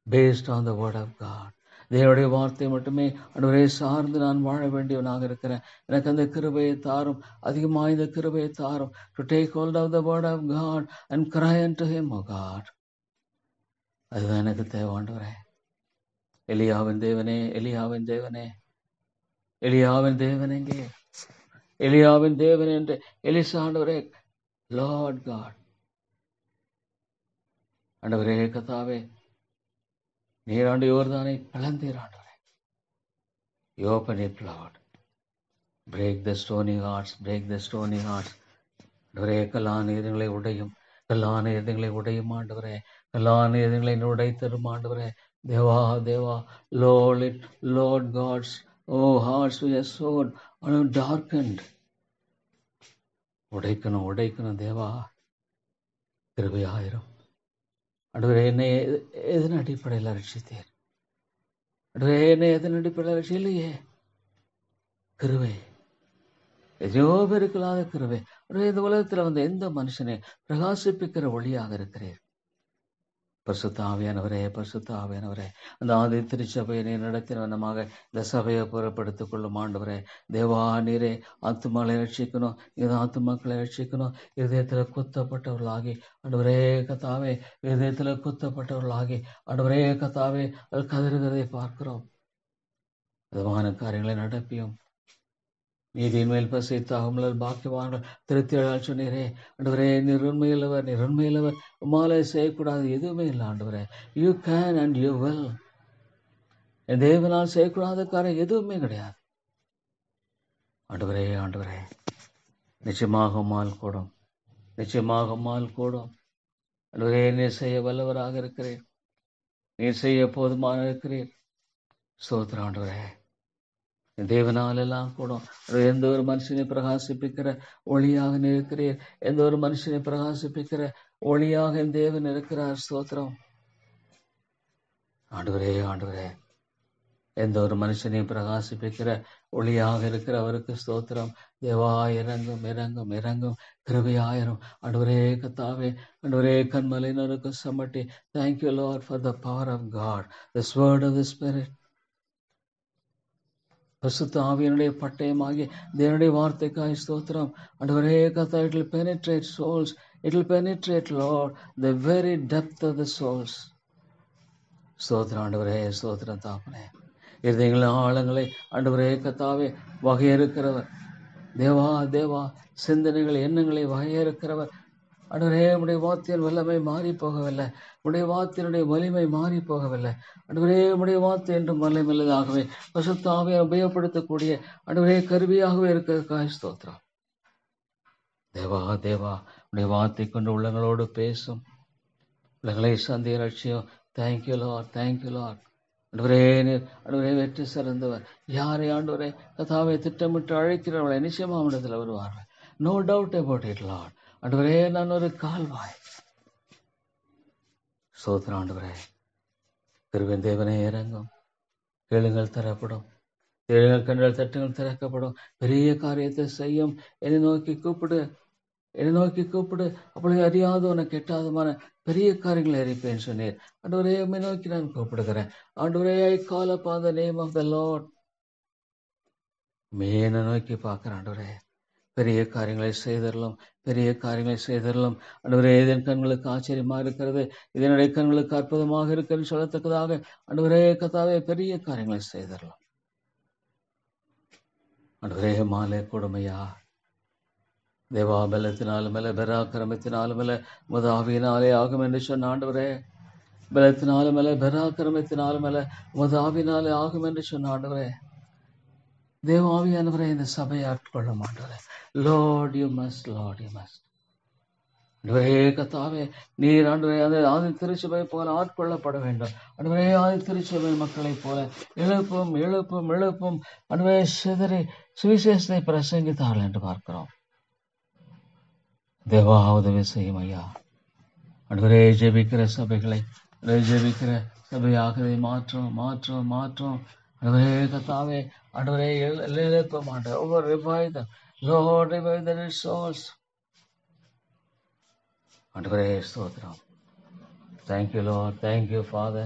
Based on the word of God. தேவனுடைய வார்த்தை மட்டுமே ஆண்டவரே சார்ந்து நான் வாழ வேண்டியவனாக இருக்கிறேன். எனக்கு அந்த கிருபையை தாரும், அதிகமாக இந்த கிருபையை தாரும். To take hold of the word of God and cry unto him, O God. அதுதான் எனக்கு தேவை ஆண்டவரே. எலியாவின் தேவனே, எலியாவின் தேவனே, எலியாவின் தேவன் எங்கே? எலியாவின் தேவன் என்று எலிசா ஆண்டவரே, லார்ட் காட் ஆண்டவரே கர்த்தாவே, நீராண்டு யோர்தானை பிளந்தீர் ஆண்டவரே. You open it, Lord. Break the stony hearts, break the stony hearts. ஆண்டவரே, கல்லான இதயங்களை உடையும், கல்லான இதயங்களை உடையும் ஆண்டவரே, கல்லான இதயங்களை உடைத்தரும் ஆண்டவரே. Deva Deva, Lord God's hearts we are so darkened. உடைக்கணும் தேவா, கிருபையாயிரும் ஆண்டவரே. என்னை எதன் அடிப்படையில் ரட்சித்தீர் ஆண்டவரே? என்னை எதன் அடிப்படையில் ரட்சி இல்லையே, கிருபை, எதையோ பெருக்கலாத கிருபை. இந்த உலகத்தில் வந்து எந்த மனுஷனை பிரகாசிப்பிக்கிற ஒளியாக இருக்கிறீர். பரிசுத்த ஆவியானவரே, பரிசுத்த ஆவியானவரே, அந்த ஆதி திருச்சபையை நீர் நடத்தினவனமாக இந்த சபையை புறப்படுத்திக் கொள்ளும் ஆண்டவரே. தேவா, நீரே ஆத்துமாக்களை ரட்சிக்கணும், இது ஆத்துமாக்களை ரட்சிக்கணும். இதயத்தில் குத்தப்பட்டவர்களாகி ஆண்டவரே கத்தாவே, இதயத்தில் குத்தப்பட்டவர்களாகி ஆண்டவரே கத்தாவே கதறுகிறதை பார்க்கிறோம். விதமான காரியங்களை நடப்பியும் நீதியின் மேல் பசை தாகமுள்ளர் பாக்கியவான்கள் திருத்தியாள் சொன்னீரே ஆண்டவரே. நீர் உண்மையிலவர், உம்மாலே செய்யக்கூடாது எதுவுமே இல்லை ஆண்டவரே. You can and you will. என் தேவனால் செய்யக்கூடாத காரியம் எதுவுமே கிடையாது ஆண்டவரே. ஆண்டவரே, நிச்சயமாக உம்மால் கூடும் ஆண்டவரே. நீர் செய்ய வல்லவராக இருக்கிறேன், நீர் செய்ய போதுமான இருக்கிறேன். ஸ்தோத்திரம் ஆண்டவரே. தேவனால் எல்லாம் கூடும். எந்த ஒரு மனுஷனை பிரகாசிப்பிக்கிற ஒளியாக இருக்கிறீர், எந்த ஒரு மனுஷனை பிரகாசிப்பிக்கிற ஒளியாக என் தேவன் இருக்கிறார். ஸ்தோத்திரம் ஆண்டவரே. ஆண்டவரே, எந்த ஒரு மனுஷனை பிரகாசிப்பிக்கிற ஒளியாக இருக்கிற அவருக்கு ஸ்தோத்திரம். தேவா, இறங்கும் கிருபையாயிரும் ஆண்டவரே கத்தாவே. ஆண்டவரே, கண்மலையினருக்கு சமட்டி. Thank you Lord for the power of God, this word of the spirit. பரிசுத்த ஆவியினுடைய பட்டயமாகி தேவனுடைய வார்த்தைக்காய் ஸ்தோத்திரம் ஆண்டவரே கர்த்தா. It will penetrate souls, it will penetrate, Lord, the very depth of the souls. ஸ்தோத்திரம் ஆண்டவரே, ஸ்தோத்திரம் தாப்பனே. இருதயங்களின் ஆழங்களை ஆண்டவரே கர்த்தாவே வகையறுக்கிறவர். தேவா, சிந்தனைகள் எண்ணங்களை வகையறுக்கிறவர் ஆண்டவரே. உடைய வார்த்தையின் வல்லமை மாறி போகவில்லை, உடைய வார்த்தையினுடைய வலிமை மாறி போகவில்லை ஆண்டவரே. உடைய வார்த்தை என்றும் வல்லமையுள்ளதாகவே பரிசுத்த ஆவியை உபயோகப்படுத்தக்கூடிய ஆண்டவரே கருவியாகவே இருக்கிறதுக்காக ஸ்தோத்திரம். தேவா, உடைய வார்த்தை கொண்டு உள்ளங்களோடு பேசும், உள்ளங்களை சந்தைய லட்சியம். தேங்க்யூ லார்ட் ஆண்டவரே, வெற்றி சிறந்தவர். யாரை ஆண்டவரே கதாவை திட்டமிட்டு அழைக்கிறவர்களை நிச்சயமா அவனிடத்தில் வருவார்கள். No doubt about it Lord. ஆண்டவரே, நான் ஒரு கால்வாய். ஸ்தோத்திரம் ஆண்டவரே. கிருபையின் தேவனே இறங்கும். கேளுங்கள் தரப்படும், தேடுங்கள் கண்கள் தட்டுங்கள் திறக்கப்படும். பெரிய காரியத்தை செய்யும். என்னை நோக்கி கூப்பிடு, அப்பொழுது அறியாத உனக்கு எட்டாதமான பெரிய காரியங்களை அறிப்பேன் சொன்னீர் ஆண்டவரே. உம்மை நோக்கி நான் கூப்பிடுகிறேன் ஆண்டவரே. I call upon the name of the Lord. மேனை நோக்கி பார்க்கிறேன் ஆண்டவரே. பெரிய காரியங்களை செய்தரலும், பெரிய காரியங்களை செய்தரலும். ஆண்டவரே, இதன் கண்களுக்கு ஆச்சரியமா இருக்கிறது, இதனுடைய கண்களுக்கு அற்புதமாக இருக்கிறது சொல்லத்தக்கதாக ஆண்டவரே கர்த்தாவே பெரிய காரியங்களை செய்தரலும். ஆண்டவரே, மாலை கொடுமையா தேவா, பலத்தினாலும் அல்ல, பராக்கிரமத்தினாலும் அல்ல, உமது ஆவியினாலே ஆகும் என்று சொன்ன ஆண்டவரே, பலத்தினாலும் அல்ல, பராக்கிரமத்தினாலும் அல்ல, உமது ஆவியினாலே ஆகும் என்று சொன்ன ஆண்டவரே, தேவாவியானவரே இந்த சபையை ஆட்கொள்ள மாட்டவரே. Lord you must, Lord you must. ஆண்டவரே கர்த்தாவே, நீர் ஆண்டவரே அந்த ஆதி திருச்சபை போல ஆட்கொள்ளப்பட வேண்டும். ஆண்டவரே, ஆதி திருச்சபை மக்களைப் போல எழுப்பும் எழுப்பும் எழுப்பும் ஆண்டவரே, சிதறி சுவிசேஷத்தை பிரசங்கித்தார்கள் என்று பார்க்கிறோம். தேவா, உதவி செய்யும் ஐயா. ஆண்டவரே, ஜெபிக்கிற சபைகளை, ஜெபிக்கிற சபையாகவே மாற்றும் மாற்றும் மாற்றும். ஆண்டவரே கர்த்தாவே, ஆண்டவரே எழுப்ப மாட்டேன். ஒவ்வொரு revive them. Lord, revive their souls. ஆண்டவரே ஸ்தோத்திரம். Thank you Lord, thank you Father.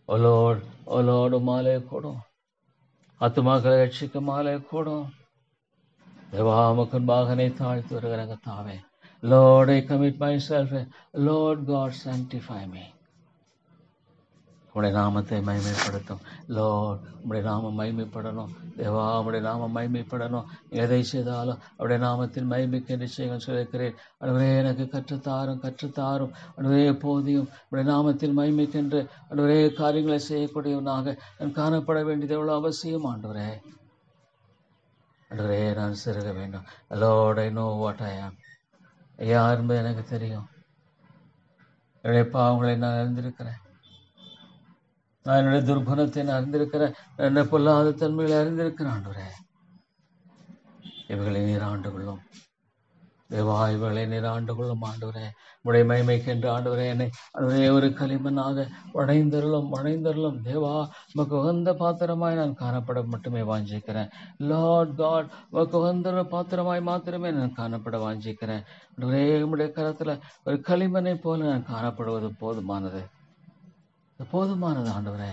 O Lord, O Lord, மாலை கூடும், ஆத்துமாக்களை ரட்சிக்க மாலை கூடும். தேவா, உமக்கு மகனை தாழ்த்து வருகிற கர்த்தாவே, Lord, I commit myself. Lord God, sanctify me. உம்முடைய நாமத்தை மகிமைப்படுத்தும். லார்ட், உம்முடைய நாமம் மகிமைப்படணும். தேவா, உம்முடைய நாமம் மகிமைப்படணும். எதை செய்தாலும் அவருடைய நாமத்தின் மகிமைக்கு என்று செய்ய சொல்லியிருக்கிறேன். ஆண்டவரே, எனக்கு கற்றுத்தாரும் கற்றுத்தாரும். ஆண்டவரே, போதியும் உம்முடைய நாமத்தின் மகிமைக்கென்று ஆண்டவரே காரியங்களை செய்யக்கூடியவனாக நான் காணப்பட வேண்டியது எவ்வளவு அவசியம். ஆண்டவரே, ஆண்டவரே, நான் சிறுக வேண்டும். Lord, I know what I ஆம். யார் என்பது எனக்கு தெரியும். என்னுடைய பாவங்களை நான் அறிந்திருக்கிறேன். நான் என்னுடைய துர்குணத்தை நான் அறிந்திருக்கிறேன். என்னுடைய பொல்லாத தன்மைகளை அறிந்திருக்கிறேன். ஆண்டவரே, இவைகளை நீர் ஆண்டு கொள்ளும். தேவா, இவைகளை நீர் ஆண்டு கொள்ளும். ஆண்டவரே, உடைய மகிமைக்கென்று ஆண்டவரே என்னை ஆண்டவரே ஒரு களிமண்ணாக வளைந்தருளும். தேவா, உமக்கு உகந்த பாத்திரமாய் நான் காணப்பட மட்டுமே வாஞ்சிக்கிறேன். லார்ட் காட், உமக்கு உகந்த பாத்திரமாய் மாத்திரமே நான் காணப்பட வாஞ்சிக்கிறேன். ஆண்டவரே, உம்முடைய கரத்துல ஒரு களிமண்ணை போல நான் காணப்படுவது போதுமானது, போதுமானது. ஆண்டவரே,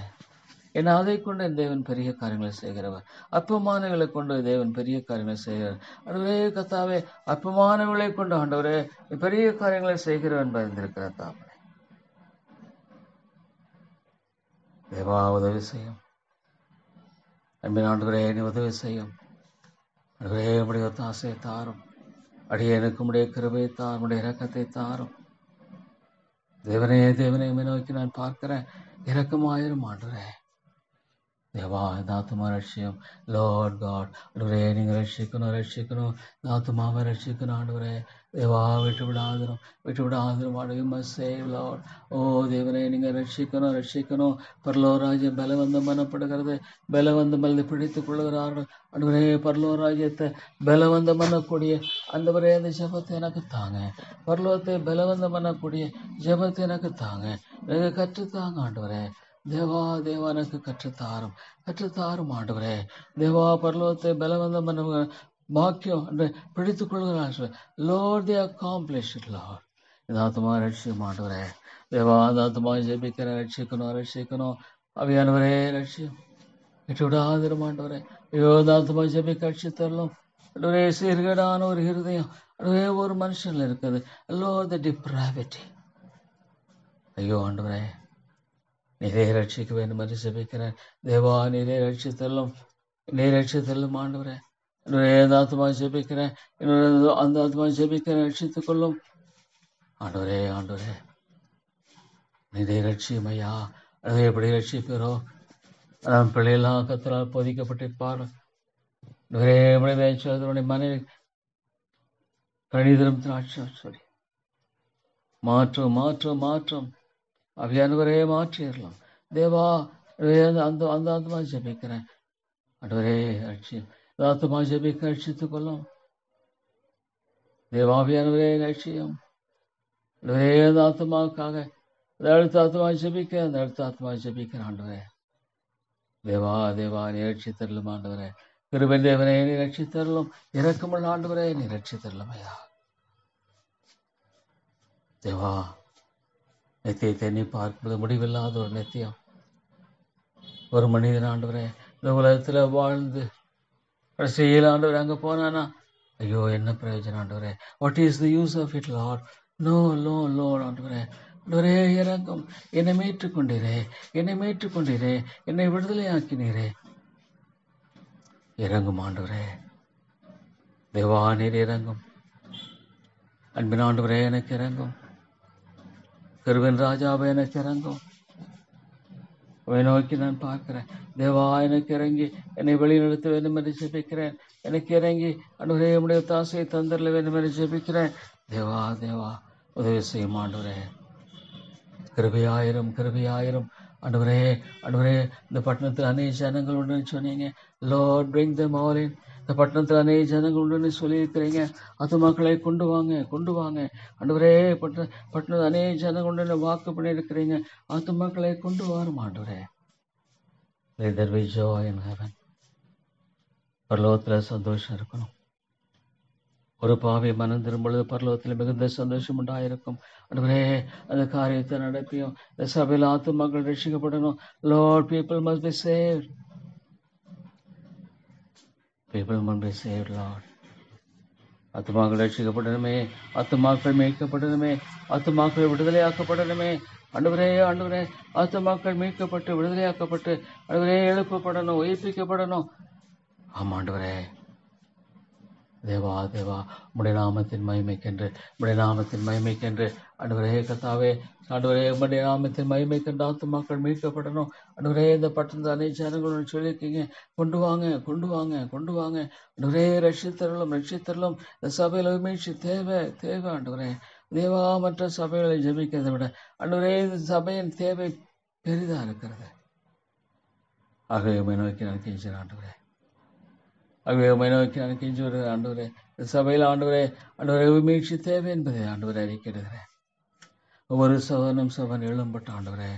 ஏன்னா அதை கொண்டு என் தேவன் பெரிய காரியங்களை செய்கிறவர். அற்பமானங்களை கொண்டு தேவன் பெரிய காரியங்களை செய்கிறார். ஆண்டவரே கர்த்தாவே, அற்பமானங்களை கொண்டு ஆண்டவரே பெரிய காரியங்களை செய்கிறவர் என்பது இருக்கிற தாப்பனே. தேவா, உதவி செய்யும். அன்பின் ஆண்டவரே, நீ உதவி செய்யும். ஆண்டவரே, உடைய ஒத்தாசையை தாரும். அடியேனுக்கு உடைய கிருபையை தாரும், உடைய இரக்கத்தை தாரும். தேவனே தேவனை நோக்கி நான் பார்க்கிறேன். இரக்கமாயிரும் ஆண்டவரே. தேவா, இந்த ஆத்மா ரட்சியம். லார்ட் காட், ஆண்டவரே, நீங்க ரட்சிக்கணும். இந்த ஆத்மாவை ரட்சிக்கணும். ஆண்டவரே தேவா, விட்டு விடாதிரும் ஆண்டவரே. Must save Lord. ஓ தேவனே, நீங்க ரட்சிக்கணும். பரலோராஜ்யம் பலவந்தம் பண்ணப்படுகிறது. பலவந்தம் அல்லது பிடித்துக் கொள்ளுகிறார்கள். ஆண்டவரே, பரலோராஜ்யத்தை பலவந்தம் பண்ணக்கூடிய ஆண்டவரே அந்த ஜெபத்தை எனக்கு தாங்க. பரலோகத்தை பலவந்தம் பண்ணக்கூடிய ஜெபத்தை எனக்கு தாங்க. எனக்கு கற்றுத்தாங்க ஆண்டவரே. தேவா எனக்கு கற்றுத்தாரும் ஆண்டவரே. தேவா, பரலோகத்தை பலவந்தம் பண்ண பாக்கியம் பிடித்துக் கொள்கிறார். Lord, they accomplish it, Lord. இந்த ஆத்மா ரட்சிக்கும் ஆண்டவரே. தேவா, அந்த ஆத்மா ஜெபிக்கிற ரட்சிக்கணும். அவையானவரே ரட்சியம் விட்டு விடாதிரும் ஆண்டவரே. ஐயோ, இந்த ஆத்மா ஜெபிக்க ரட்சித்தரலும். ஆண்டவரே, சீர்கேடான ஒரு இருதயம் ஆண்டவரே ஒரு மனுஷன்ல இருக்குது. Lord, the depravity. ஐயோ ஆண்டவரே, நீரே ரட்சிக்க வேண்டும் என்று ஜெபிக்கிறேன். தேவா, நீரே ரட்சித்தரலும் ஆண்டவரே. அந்த ஆத்மா ஜெபிக்கிறேன். அந்த ஆத்மா ஜெபிக்கிறேன், ரட்சித்துக் கொள்ளும் ஆண்டவரே. நீரே ரட்சியும் ஐயா. அதை எப்படி ரட்சிப்பீரோ நம் பிள்ளையெல்லாம் கத்தரால் போதிக்கப்பட்டிருப்பார். மனைவி கணிதரும் திராட்சை மாற்றும் அவையானவரே மாற்றிடலாம். தேவா, அந்த ஆத்மா ஜெபிக்கிறேன். ஆண்டவரே ரட்சியும். ஆத்மா ஜெபிக்க ரட்சித்துக் கொள்ளும். தேவாவியானவரே ரட்சியும். அந்த ஆத்மாவுக்காக அடுத்த ஆத்மா ஜெபிக்க ஆண்டவரே. தேவா நீ ரட்சித்தரலும் ஆண்டவரே. கிருபை தேவனே நீ ரட்சித்தரலும். இரக்கமுள்ள ஆண்டவரே நீ ரட்சித்தரலும் ஐயா. தேவா, நித்தியத்தை நீ பார்ப்பது முடிவில்லாத ஒரு நித்தியம். ஒரு மனிதன் ஆண்டவரே இந்த உலகத்துல வாழ்ந்து கடைசியில் ஆண்டவர் அங்க போனானா ஐயோ என்ன பிரயோஜனம் ஆண்டவரே, what is the use of it Lord, no lo Lord ஆண்டவரே. ஆண்டவரே இறங்கும், என்னை மீட்டுக் கொண்டீரே, என்னை மீட்டுக் கொண்டீரே, என்னை விடுதலை ஆக்கினீரே, இறங்கும் ஆண்டவரே. தேவா நீர் இறங்கும், அன்பின் ஆண்டவரே எனக்கு இறங்கும், கிருபையின் ராஜாவே எனக்கு இறங்கும். அவை நோக்கி நான் பார்க்கிறேன். தேவா எனக்கு இறங்கி என்னை வழிநடத்த வேண்டும் என்று ஜெபிக்கிறேன். எனக்கு இறங்கி ஆண்டவரே உம்முடைய தாசையை தந்தரல வேண்டும் என்று ஜெபிக்கிறேன். தேவா தேவா உதவி செய்யும் ஆண்டவரே, கிருபையாயிரும் கிருபையாயிரும் ஆண்டவரே. ஆண்டவரே இந்த பட்டணத்தில் அநேக ஜனங்கள் உண்டு சொன்னீங்க. Lord bring them all in. இந்த பட்டணத்தில் அநேக ஜனங்கள் உண்டுன்னு சொல்லியிருக்கிறீங்க. அது மக்களை கொண்டு வாங்க கொண்டு வாங்க ஆண்டவரே. பட்டணத்தில் அநேக ஜனங்கள் உண்டுன்னு வாக்கு பண்ணியிருக்கிறீங்க. அது மக்களை கொண்டு வரும் ஆண்டவரே. Let there be joy in heaven. பரலோகத்தில் சந்தோஷம் இருக்கணும். ஒரு பாவி மனம் திரும்பொழுது பரலோகத்தில் மிகுந்த சந்தோஷம் உண்டாயிருக்கும். ஆண்டவரே அந்த காரியத்தை நடத்தியும் இந்த சபையில் ஆத்துமாக்கள் ரட்சிக்கப்படணும். Lord people must be saved. People must be saved, Lord. ஆத்துமாக்கள் ரட்சிக்கப்படணுமே, ஆத்துமாக்கள் மீட்கப்படணுமே, ஆத்துமாக்கள் விடுதலையாக்கப்படணுமே. ஆண்டவரே ஆண்டவரே ஆத்துமாக்கள் மீட்கப்பட்டு விடுதலையாக்கப்பட்டு ஆண்டவரே எழுப்பப்படணும், உயிர்ப்பிக்கப்படணும். ஆமா ஆண்டவரே. தேவா தேவா உம்முடைய நாமத்தின் மகிமைக்கென்று, உம்முடைய நாமத்தின் மகிமைக்கென்று ஆண்டவரே கர்த்தாவே, ஆண்டவரே உம்முடைய நாமத்தின் மகிமைக்கென்று ஆத்துமாக்கள் மீட்கப்படணும். ஆண்டவரே இந்த பட்டணத்தில் அநேக ஜனங்கள் சொல்லியிருக்கீங்க, கொண்டு வாங்க கொண்டு வாங்க கொண்டு வாங்க ஆண்டவரே. ரட்சித்தரலும் ரட்சித்தரலும் இந்த சபையில் மீட்சி தேவை தேவை ஆண்டவரே. தேவா மற்ற சபைகளை ஜெபிக்கிறதை விட ஆண்டவரே இந்த சபையின் தேவை பெரிதா இருக்கிறது. ஆகவே உம்மை நோக்கி நான் கெஞ்சுகிறேன் ஆண்டவரே. ஆகவே உம்மை நோக்கி நான் கெஞ்சி வருகிறேன் ஆண்டவரே. இந்த சபையில் ஆண்டவரே ஆண்டவரே மீட்சி தேவை என்பதை ஆண்டவரே அறிக்கையிடுகிறேன். ஒவ்வொரு சவன் எழும்பட்ட ஆண்டவரே.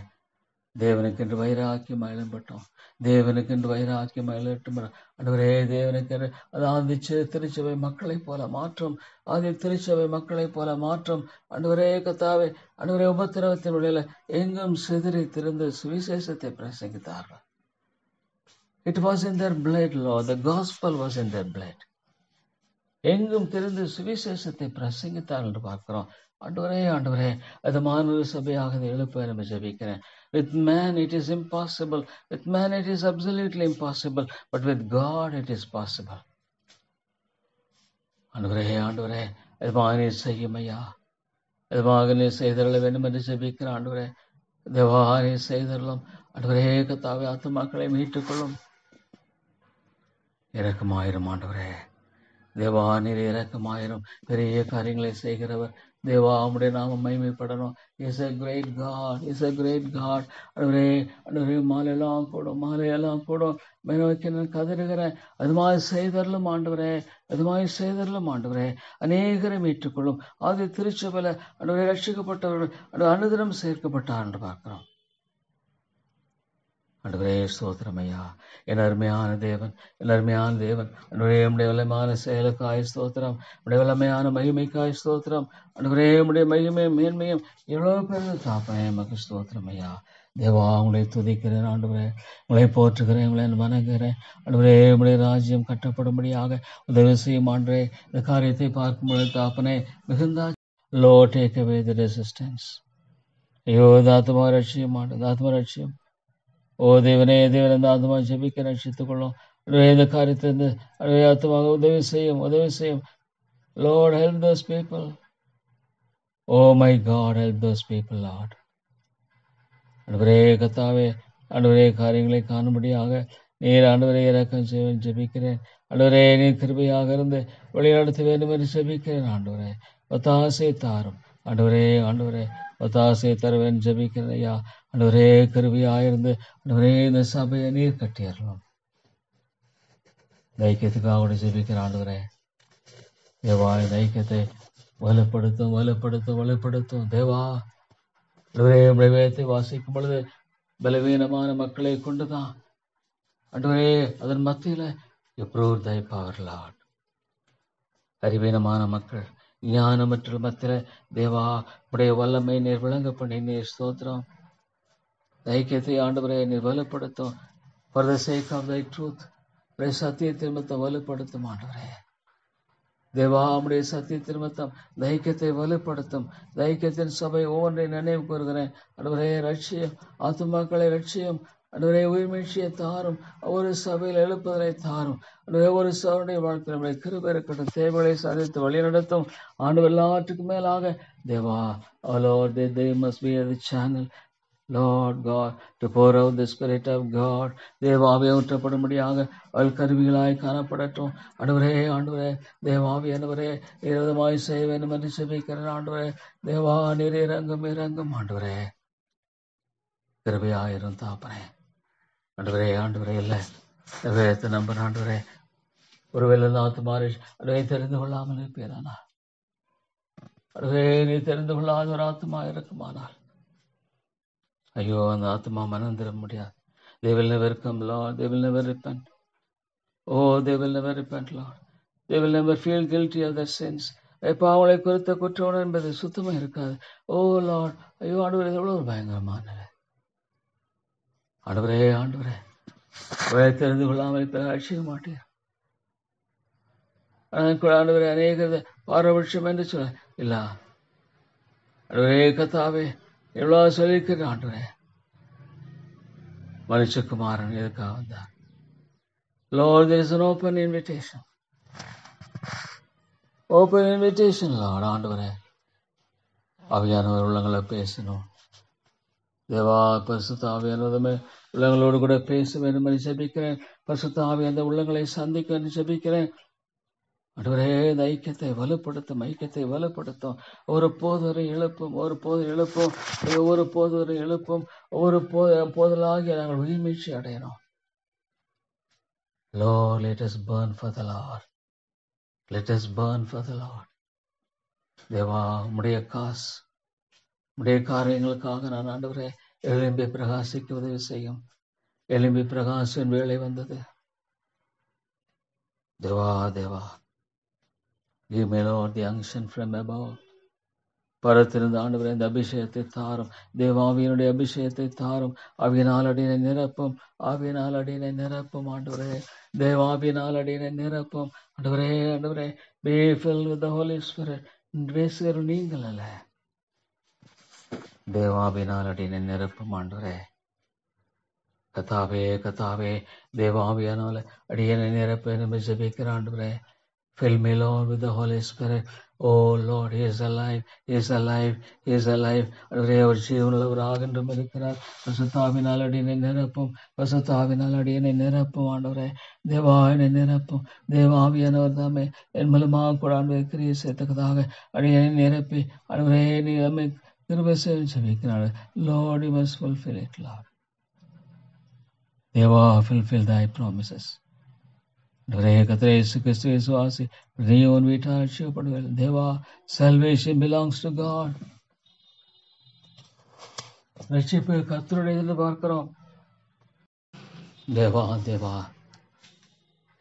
தேவனுக்கென்று வைராக்கியம் எழும்பட்டோம், தேவனுக்கென்று வைராக்கியம் எழுட்டும் ஆண்டவரே. தேவனுக்கென்று அதாவது திருச்சபை மக்களை போல மாற்றம், ஆதி திருச்சபை மக்களை போல மாற்றம் ஆண்டவரே கர்த்தாவே. ஆண்டவரே உபத்திரவத்தின் வழியில எங்கும் சிதறி திருந்து சுவிசேஷத்தை பிரசங்கித்தார்கள். It was in their blood, Lord. The gospel was in their blood. எங்கும் திருந்து சுவிசேஷத்தை பிரசங்கித்தார் என்று பார்க்கிறோம். ஆண்டவரே ஆண்டவரே அது மாநூறு சபையாக எழுப்ப நம்ம ஜெபிக்கிறேன். With man it is impossible. With man it is absolutely impossible. But with God it is possible. ஆண்டவரே ஆண்டவரே அதுமாக நீர் செய்யும் ஐயா. அதுமாக நீர் செய்தருள வேண்டும் என்று ஜெபிக்கிறேன் ஆண்டவரே. தேவா நீர் செய்தருளும் ஆண்டவரே கர்த்தாவே. ஆத்துமாக்களை மீட்டுக்கொள்ளும். இரக்கமாயிரும் ஆண்டவரே. தேவா நீர் இரக்கமாயிரும். பெரிய காரியங்களை செய்கிறவர் தேவா உம்முடைய நாமம் மகிமைப்படணும். Is a great God, is a great God. ஆண்டவரே ஆண்டவரே மாலையெல்லாம் கூடும், மாலையெல்லாம் கூடும். நோக்கி நான் கதறுகிறேன். அது மாதிரி செய்தரலும் ஆண்டவரே, அது மாதிரி செய்தரலும் ஆண்டவரே. அநேகரை மீட்டுக்கொள்ளும். ஆதி திருச்சபையில் ஆண்டவரே ரட்சிக்கப்பட்டவர்கள் அனுதினம் சேர்க்கப்பட்டார் என்று பார்க்கிறோம். ஆண்டவரே ஸ்தோத்திரம் ஐயா. என் அருமையான தேவன், என் அருமையான தேவன் ஆண்டவரே உம்முடைய வல்லமையான செயலுக்காய் ஸ்தோத்திரம், உம்முடைய வல்லமையான மகிமைக்காய் ஸ்தோத்திரம். ஆண்டவரே உம்முடைய மகிமை மேன்மையும் எவ்வளவு பெரிய தாப்பனே எமக்கு ஸ்தோத்திரம் ஐயா. தேவா உங்களை துதிக்கிறேன் ஆண்டவரே, உங்களை போற்றுகிறேன், உங்களை வணங்குகிறேன் ஆண்டவரே. உம்முடைய ராஜ்யம் கட்டப்படும்படியாக உதவி செய்யும் ஆண்டவரே. இந்த காரியத்தை பார்க்கும்பொழுது தாப்பனே மிகுந்த Lord take away the resistance. ஐயோ தாத்மா ரட்சியம் ஆண்டு, தாத்மா ரட்சியம். ஓ தேவனே தேவன் இந்த ஆத்மா ஜெபிக்க ரட்சித்துக் கொள்ளும். இந்த காரியத்தை ஆத்மாக உதவி செய்யும், உதவி செய்யும். Lord help those people. Oh my God, help those people, Lord. ஆண்டவரே கர்த்தாவே ஆண்டவரே காரியங்களை காணும்படியாக நீர் ஆண்டவரே இரக்கம் செய்வேன் ஜெபிக்கிறேன். ஆண்டவரே நீர் கிருபையாக இருந்து வழிநடத்த வேண்டும் என்று ஜெபிக்கிறேன். ஆண்டவரே ஒத்தாசை தாரும். ஆண்டவரே ஆண்டவரே ஒத்தாசை தருவேன் ஜெபிக்கிறேன் ஐயா. ஆண்டவரே கிருபையாயிருந்து ஆண்டவரே இந்த சபையை நீர் கட்டியறலாம். தைக்கியத்துக்காக ஜெபிக்கிற ஆண்டவரே தேவா இந்த ஐக்கியத்தை வலுப்படுத்தும் வலுப்படுத்தும் வலுப்படுத்தும் தேவா. ஆண்டவரே உம்முடைய வேதத்தை வாசிக்கும் பொழுது பலவீனமான மக்களை கொண்டுதான் ஆண்டவரே அதன் மத்தியில improve thy power, Lord. அறிவீனமான மக்கள் ஞானமற்ற மத்தியில தேவா உடைய வல்லமை நீர் விளங்க பண்ணி நீர் ஸ்தோத்திரம். ஐக்கியத்தை ஆண்டவரே நீர் வலுப்படுத்தும். For the sake of thy truth, சத்தியத்தை மொத்த வலுப்படுத்தும் ஆண்டவரே. தேவா உம்முடைய சத்தியத்தின் நிமித்தம் இந்த ஐக்கியத்தை வலுப்படுத்தும். இந்த ஐக்கியத்தின் சபை ஒவ்வொன்றை நினைவு கூறுகிறேன். ஆண்டவரே ரட்சியம், ஆத்துமாக்களை ரட்சியம். ஆண்டவரே உயிர்மீழ்ச்சியை தாரும். ஒவ்வொரு சபையில் எழுப்புதலை தாரும். ஒவ்வொரு சபையுடைய வாழ்க்கை நம்முடைய கிருபை இருக்கட்டும். தேவைகளை சாதித்து வழி நடத்தும். ஆண்டவர் எல்லாவற்றுக்கும் மேலாக தேவா, oh Lord, they must be the channel, Lord God, to pour out the Spirit of God. தேவாவியை ஊற்றப்படும்படியாக அவள் கருவிகளாய் காணப்படட்டும். ஆண்டவரே ஆண்டவரே தேவாவியானவரே விரோதமாய் செய்ய வேண்டும் என்று செபிக்கிறேன். ஆண்டவரே தேவா நீர் இறங்கும் இறங்கும். ஆண்டவரே கிருபையாயிரும் தாப்பனே. ஆண்டவரே ஆண்டவரே இல்லை வேதத்தை நம்புற ஆண்டவரே, ஒருவேளை ஆத்துமாரி அதுவே தெரிந்து கொள்ளாமல் இருப்பேனா? அதுவே நீ தெரிந்து கொள்ளாத ஒரு ஆத்மா இருக்குமானால் ஐயோ அந்த ஆத்மா மனம் திரும்ப முடியாது. They will never come, Lord. They will never repent. Oh, they will never repent, Lord. They will never feel guilty of their sins. பாவங்களை குறித்த குற்றம் என்பது சுத்தமா இருக்காது. ஓ லார்ட், ஐயோ ஆண்டவரே எவ்வளவு பயங்கரமானது. ஆண்டவரே ஆண்டவரே தெரிந்து கொள்ளாமல் இப்ப அழிச்சிக்க மாட்டேன். ஆண்டவரே அநேக பாரபட்சம் என்று சொல்ல இல்ல. ஆண்டவரே கத்தாவே எவ்வளவு சொல்லியிருக்கிற ஆண்டவரே, மனுஷகுமாரன் எதுக்காக வந்தார்? Lord, there is an open invitation. Open invitation, Lord. ஆண்டவரே ஆவியானவர் உள்ளங்களை பேசணும். தேவா பரிசுத்த ஆவியானவருமே உள்ளங்களோடு கூட பேச வேண்டும் என்று ஜெபிக்கிறேன். பரிசுத்த ஆவியான உள்ளங்களை சந்திக்க என்று ஜெபிக்கிறேன். ஆண்டவரே இந்த ஐக்கியத்தை வலுப்படுத்தும், ஐக்கியத்தை வலுப்படுத்தும். ஒரு போதரை எழுப்பும், ஒரு போதை எழுப்பும், ஒவ்வொரு போதரை எழுப்பும். ஒவ்வொரு போதலாகி நாங்கள் உயிர்மீழ்ச்சி அடையணும். Lord, let us burn for the Lord. Let us burn for the Lord. தேவா உம்முடைய உம்முடைய காரியங்களுக்காக நான் ஆண்டவரே எழும்பி பிரகாசிக்க உதவி செய்யும். எழும்பி பிரகாசின் வேலை வந்தது. Deva Deva, give me Lord the unction from above. பரத்திருந்த ஆண்டவரே இந்த அபிஷேகத்தை தாரும். தேவாவியனுடைய அபிஷேகத்தை தாரும். ஆவியினால் அடியினை நிரப்பும், ஆவியினால் அடியினை நிரப்பும். ஆண்டவரே தேவாவியினால் அடியினை நிரப்பும். ஆண்டவரே ஆண்டவரே be filled with the Holy Spirit. பேசுகிற நீங்கள் அல்ல, தேவாவியினால் அடியினை நிரப்பும். ஆண்டவரே கத்தாவே கத்தாவே தேவாவியானால அடியினை நிரப்ப என்று ஜெபிக்கிற ஆண்டவரே, fill me Lord with the Holy Spirit. Oh Lord, he is alive, he is alive, he is alive. அவரே அவர் ஜீவனுள்ளவராக என்றும் இருக்கிறார். பரிசுத்தாவினால் அடியினை நிரப்பும், பரிசுத்தாவினால் அடியினை நிரப்பும். ஆண்டவரே தேவா என்னை நிரப்பும். தேவாவியானவர் தாமே என் மூலமாக கூட ஆண்டவர் கிரியை செய்யத்தக்கதாக அடியினை நிரப்பி ஆண்டவரே நீ நம்மை கிருபை செய்ய ஜெபிக்கிறார். Lord, you must fulfill it, Lord. Deva fulfill thy promises. கர்த்தரே இயேசு கிறிஸ்து விசுவாசி நீயும் வீட்டால் ரட்சிக்கப்படுவீர்கள். தேவா, salvation belongs to God. ரட்சிப்பு கர்த்தருடைய இதில் பார்க்கிறோம். தேவா தேவா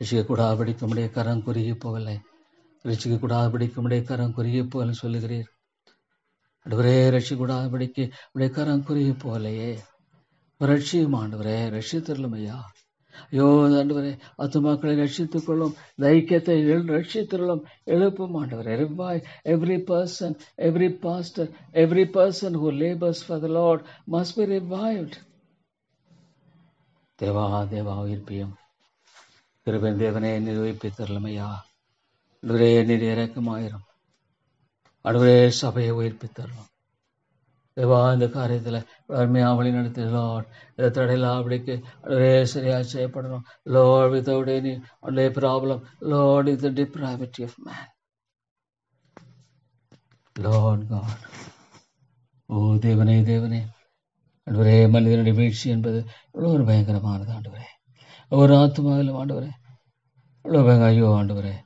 ரட்சிக்க கூடாதபடிக்கு உம்முடைய கரம் குறுகி போகலை. ரட்சிக்க கூடாதபடிக்கு உம்முடைய கரம் குறுகி போகலை சொல்லுகிறீர். ஆண்டவரே ரட்சிக்க கூடாதபடிக்கு உம்முடைய கரம் குறுகி போகலையே. ரட்சியும் ஆண்டவரே, ரட்சித்தருளும் ஐயா. ஐயோ ஆண்டவரே ஆத்துமாக்களை ரட்சித்துக் கொள்ளும். ஐக்கியத்தை ரட்சித்தருளும், எழுப்பும் ஆண்டவரே. Revive every person, every pastor, every person who labors for the Lord must be revived. Deva Deva உயிர்ப்பியும் கிருபையின் தேவனே நீர் உயிர்ப்பித்தருளும் ஐயா. ஆண்டவரே நீர் இரக்கமாயிரும். ஆண்டவரே சபையை உயிர்ப்பித்தருளும். தேவா இந்த காரியத்தில் அருமையாக வழி நடத்தினோம். இதை தடையில்லாபடிக்கு அதே சரியாக செய்யப்படணும். Lord, without any problem, Lord, is the depravity of man. Lord God, ஓ தேவனே தேவனே, ஆண்டவரே மனிதனுடைய வீழ்ச்சி என்பது எவ்வளோ ஒரு பயங்கரமானது ஆண்டவரே. ஒரு ஆத்மாவிலும் ஆண்டவரே எவ்வளோ பயங்கர. ஐயோ ஆண்டவரே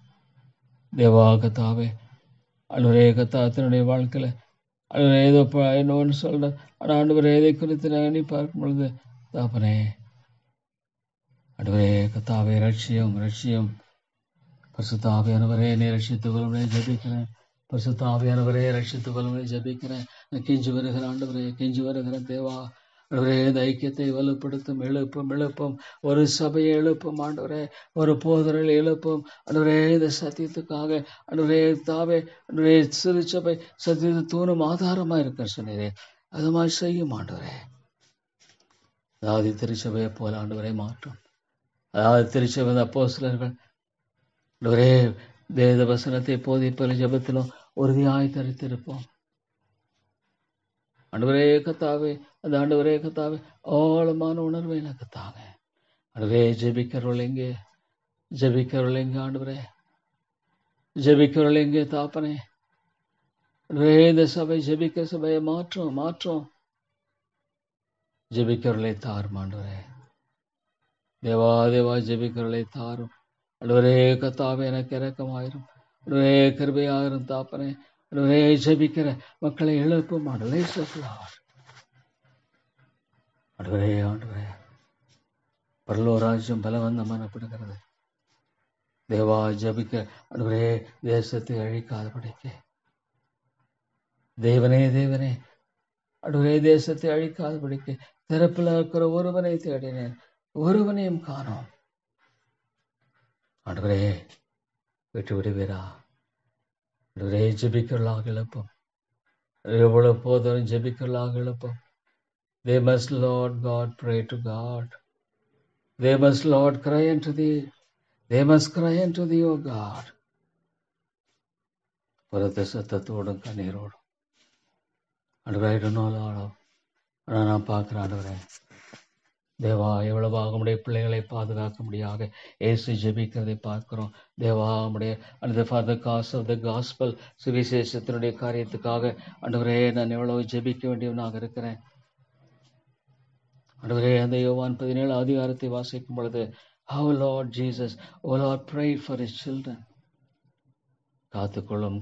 தேவா கத்தாவே, ஆண்டவரே கத்தாத்தினுடைய வாழ்க்கையில் ஏதோ என்னன்னு சொல்ற ஆனால் ஆண்டவரே எதை குறித்து நான் எண்ணி பார்க்கும் பொழுது தாப்பனே ஆண்டவரே கத்தாவே ரட்சியம் ரட்சியம். பரிசுத்த ஆவியானவரே நீ ரட்சித்து கொள்ளும்படி ஜெபிக்கிறேன். பரிசுத்த ஆவியானவரே ரட்சித்து கொள்ளும்படி ஜெபிக்கிறேன். கெஞ்சி வருகிற ஆண்டவரே, கெஞ்சி வருகிற தேவா, ஆண்டவரே இந்த ஐக்கியத்தை வலுப்படுத்தும், எழுப்பும் ஒரு சபையை எழுப்பும் ஆண்டவரே, ஒரு போதரில் எழுப்பும் ஆண்டவரே, இந்த சத்தியத்துக்காக ஆண்டவரே தாவே ஆண்டவரே, சிறு சபை சத்தியத்தை தூணும் ஆதாரமா இருக்க சொன்னீரே, அது மாதிரி செய்யும் ஆண்டவரே. அதாவது திருச்சபையை போல ஆண்டவரை மாற்றும். அதாவது திருச்சபை அப்போஸ்தலர்கள் ஆண்டவரே வேத வசனத்தை போதிப்பதில் ஜெபத்திலும் உறுதியாய் தரித்திருப்போம் ஆண்டவரே கத்தாவே. அந்த ஆண்டவரே கத்தாவே ஆழமான உணர்வை எனக்கு தாங்க ஆண்டவரே. ஜெபிக்கிறவள் எங்கே ஆண்டவரே, ஜெபிக்கிறவள் எங்கே தாப்பனே. ஆண்டவரே இந்த சபை ஜெபிக்க சபையை மாற்றும் ஜெபிக்கிறவர்களை தாரும் ஆண்டவரே. தேவா ஜெபிக்கிறவர்களை தாரும் ஆண்டவரே கத்தாவே. எனக்கு இரக்கமாயிரும் ஆண்டவரே, கிருபையாயிரும் தாப்பனே. ஆண்டவரே ஜெபிக்கிற மக்களை எழுப்பும் ஆண்டவரே. ஆண்டவரே பரலோராஜ்யம் பலவந்தமானப்படுகிறது. தேவா ஜபிக்க ஆண்டவரே, தேசத்தை அழிக்காதபடிக்கு தேவனே ஆண்டவரே, தேசத்தை அழிக்காதபடிக்கு திறப்பில் இருக்கிற ஒருவனை தேடினேன், ஒருவனையும் காணோம். ஆண்டவரே விட்டு விடுவீரா? ஆண்டவரே ஜெபிக்கிறவர்களாக எழுப்பும். எவ்வளவு போதும் ஜெபிக்கிறவர்களாக எழுப்பும். They must, Lord God, pray to God. They must, Lord, cry unto thee. They must cry unto thee, O God. புறத்த சத்தத்தோடும் கண்ணீரோடும் ஆண்டவரே, ஆனால் நான் பார்க்கிறேன் ஆண்டவரே. தேவா எவ்வளவாக உடைய பிள்ளைகளை பாதுகாக்க முடியாக ஏசு ஜெபிக்கிறதை பார்க்கிறோம். தேவா உடைய அந்த for the cause of the gospel, சுவிசேஷத்தினுடைய காரியத்துக்காக ஆண்டவரே நான் எவ்வளவு ஜெபிக்க வேண்டியவனாக இருக்கிறேன் ஆண்டவரே. அந்த யோவான் 17 அதிகாரத்தை வாசிக்கும் பொழுது, how Lord Jesus, oh Lord, prayed for his children. காத்துக்கொள்ளும்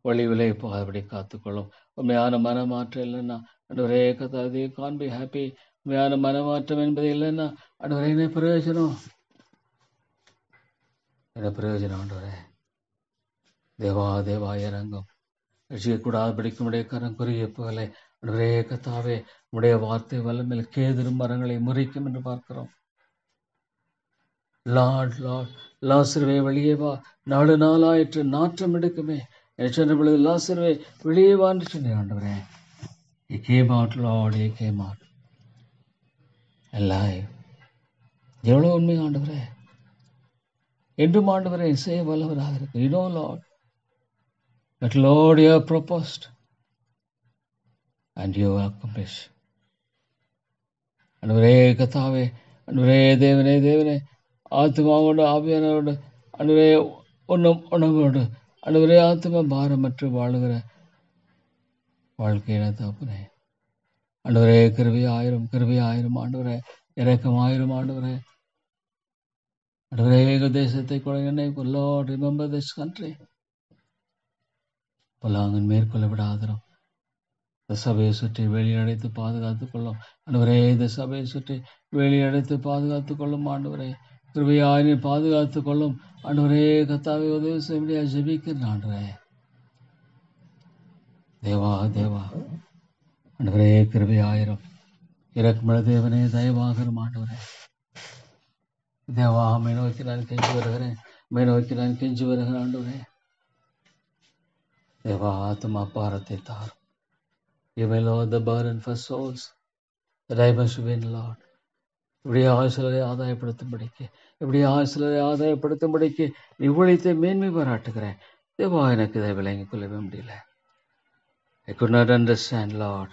வழிவிலை போகாதபடி காத்துக்கொள்ளும். உண்மையான மனமாற்றம் இல்லைன்னா ஆண்டவரே கத்தாதே, கான் பி ஹாப்பி. உண்மையான மனமாற்றம் என்பது இல்லைன்னா ஆண்டவரே என்ன பிரயோஜனம் ஆண்டவரே. தேவா இறங்கும். ரட்சிக்கக்கூடாது படிக்குமுடைய கரம் குறுகிய போகலை ஆண்டவரே கத்தாவே. உடைய வார்த்தை வல்லமையில் கேதுரும் மரங்களை முறிக்கும் என்று பார்க்கிறோம். லார்ட் லாசருவே வெளியே வா, 4 நாளாயிற்று நாற்றம் எடுக்குமே என்று சொன்ன பொழுது, லாசருவே வெளியே வா என்று சொன்னேன் ஆண்டவரே. He came out, Lord, he came out alive. எவ்வளவு உண்மை ஆண்டவரே, என்றும் ஆண்டவரே செய்ய வல்லவராக இருக்கு. You know, Lord, but Lord, you have proposed and you accomplish. ஆண்டவரே கத்தாவே, ஆண்டவரே தேவனே ஆத்மாவோடு ஆவியானோடு ஆண்டவரே உணவோடு ஆண்டவரே ஆத்மா பாரமற்று வாழுகிற வாழ்க்கையின தாப்பனே. ஆண்டவரே கிருபையாயிரும் ஆண்டவரே, இரக்கமாயிரும் ஆண்டவரே. ஆண்டவரே தேசத்தை கொள்ளையனை Lord, remember this country. பொல்லாங்கன் மேற்கொள்ள விடாதரும். இந்த சபையை சுற்றி வெளியடைத்து பாதுகாத்துக் கொள்ளும் ஆண்டவரே. இந்த சபையை சுற்றி வெளியடைத்து பாதுகாத்துக் கொள்ளும் ஆண்டவரே. கிருபையாய் பாதுகாத்துக் கொள்ளும் ஆண்டவரே. கத்தாவை உதவி செய்ய முடியாது ஜெபிக்கிறேன் ஆண்டவரே. தேவா ஆண்டவரே கிருபையாயிரம் இரக்கமுள்ள தேவனே, தயவாகரும் ஆண்டவரே. தேவா மை நோக்கி நான் கெஞ்சி வருகிறேன் ஆண்டவரே. தேவா ஆத்மா பாரத்தை தாரும். Give me, Lord, the burden for souls that I must win, Lord. இப்படி ஆசிலரை ஆதாயப்படுத்தும்படிக்கு இவ்வுழைத்தை மேன்மை பாராட்டுகிறேன். தேவா எனக்கு இதை விளங்கிக் கொள்ளவே முடியல. I could not understand, Lord.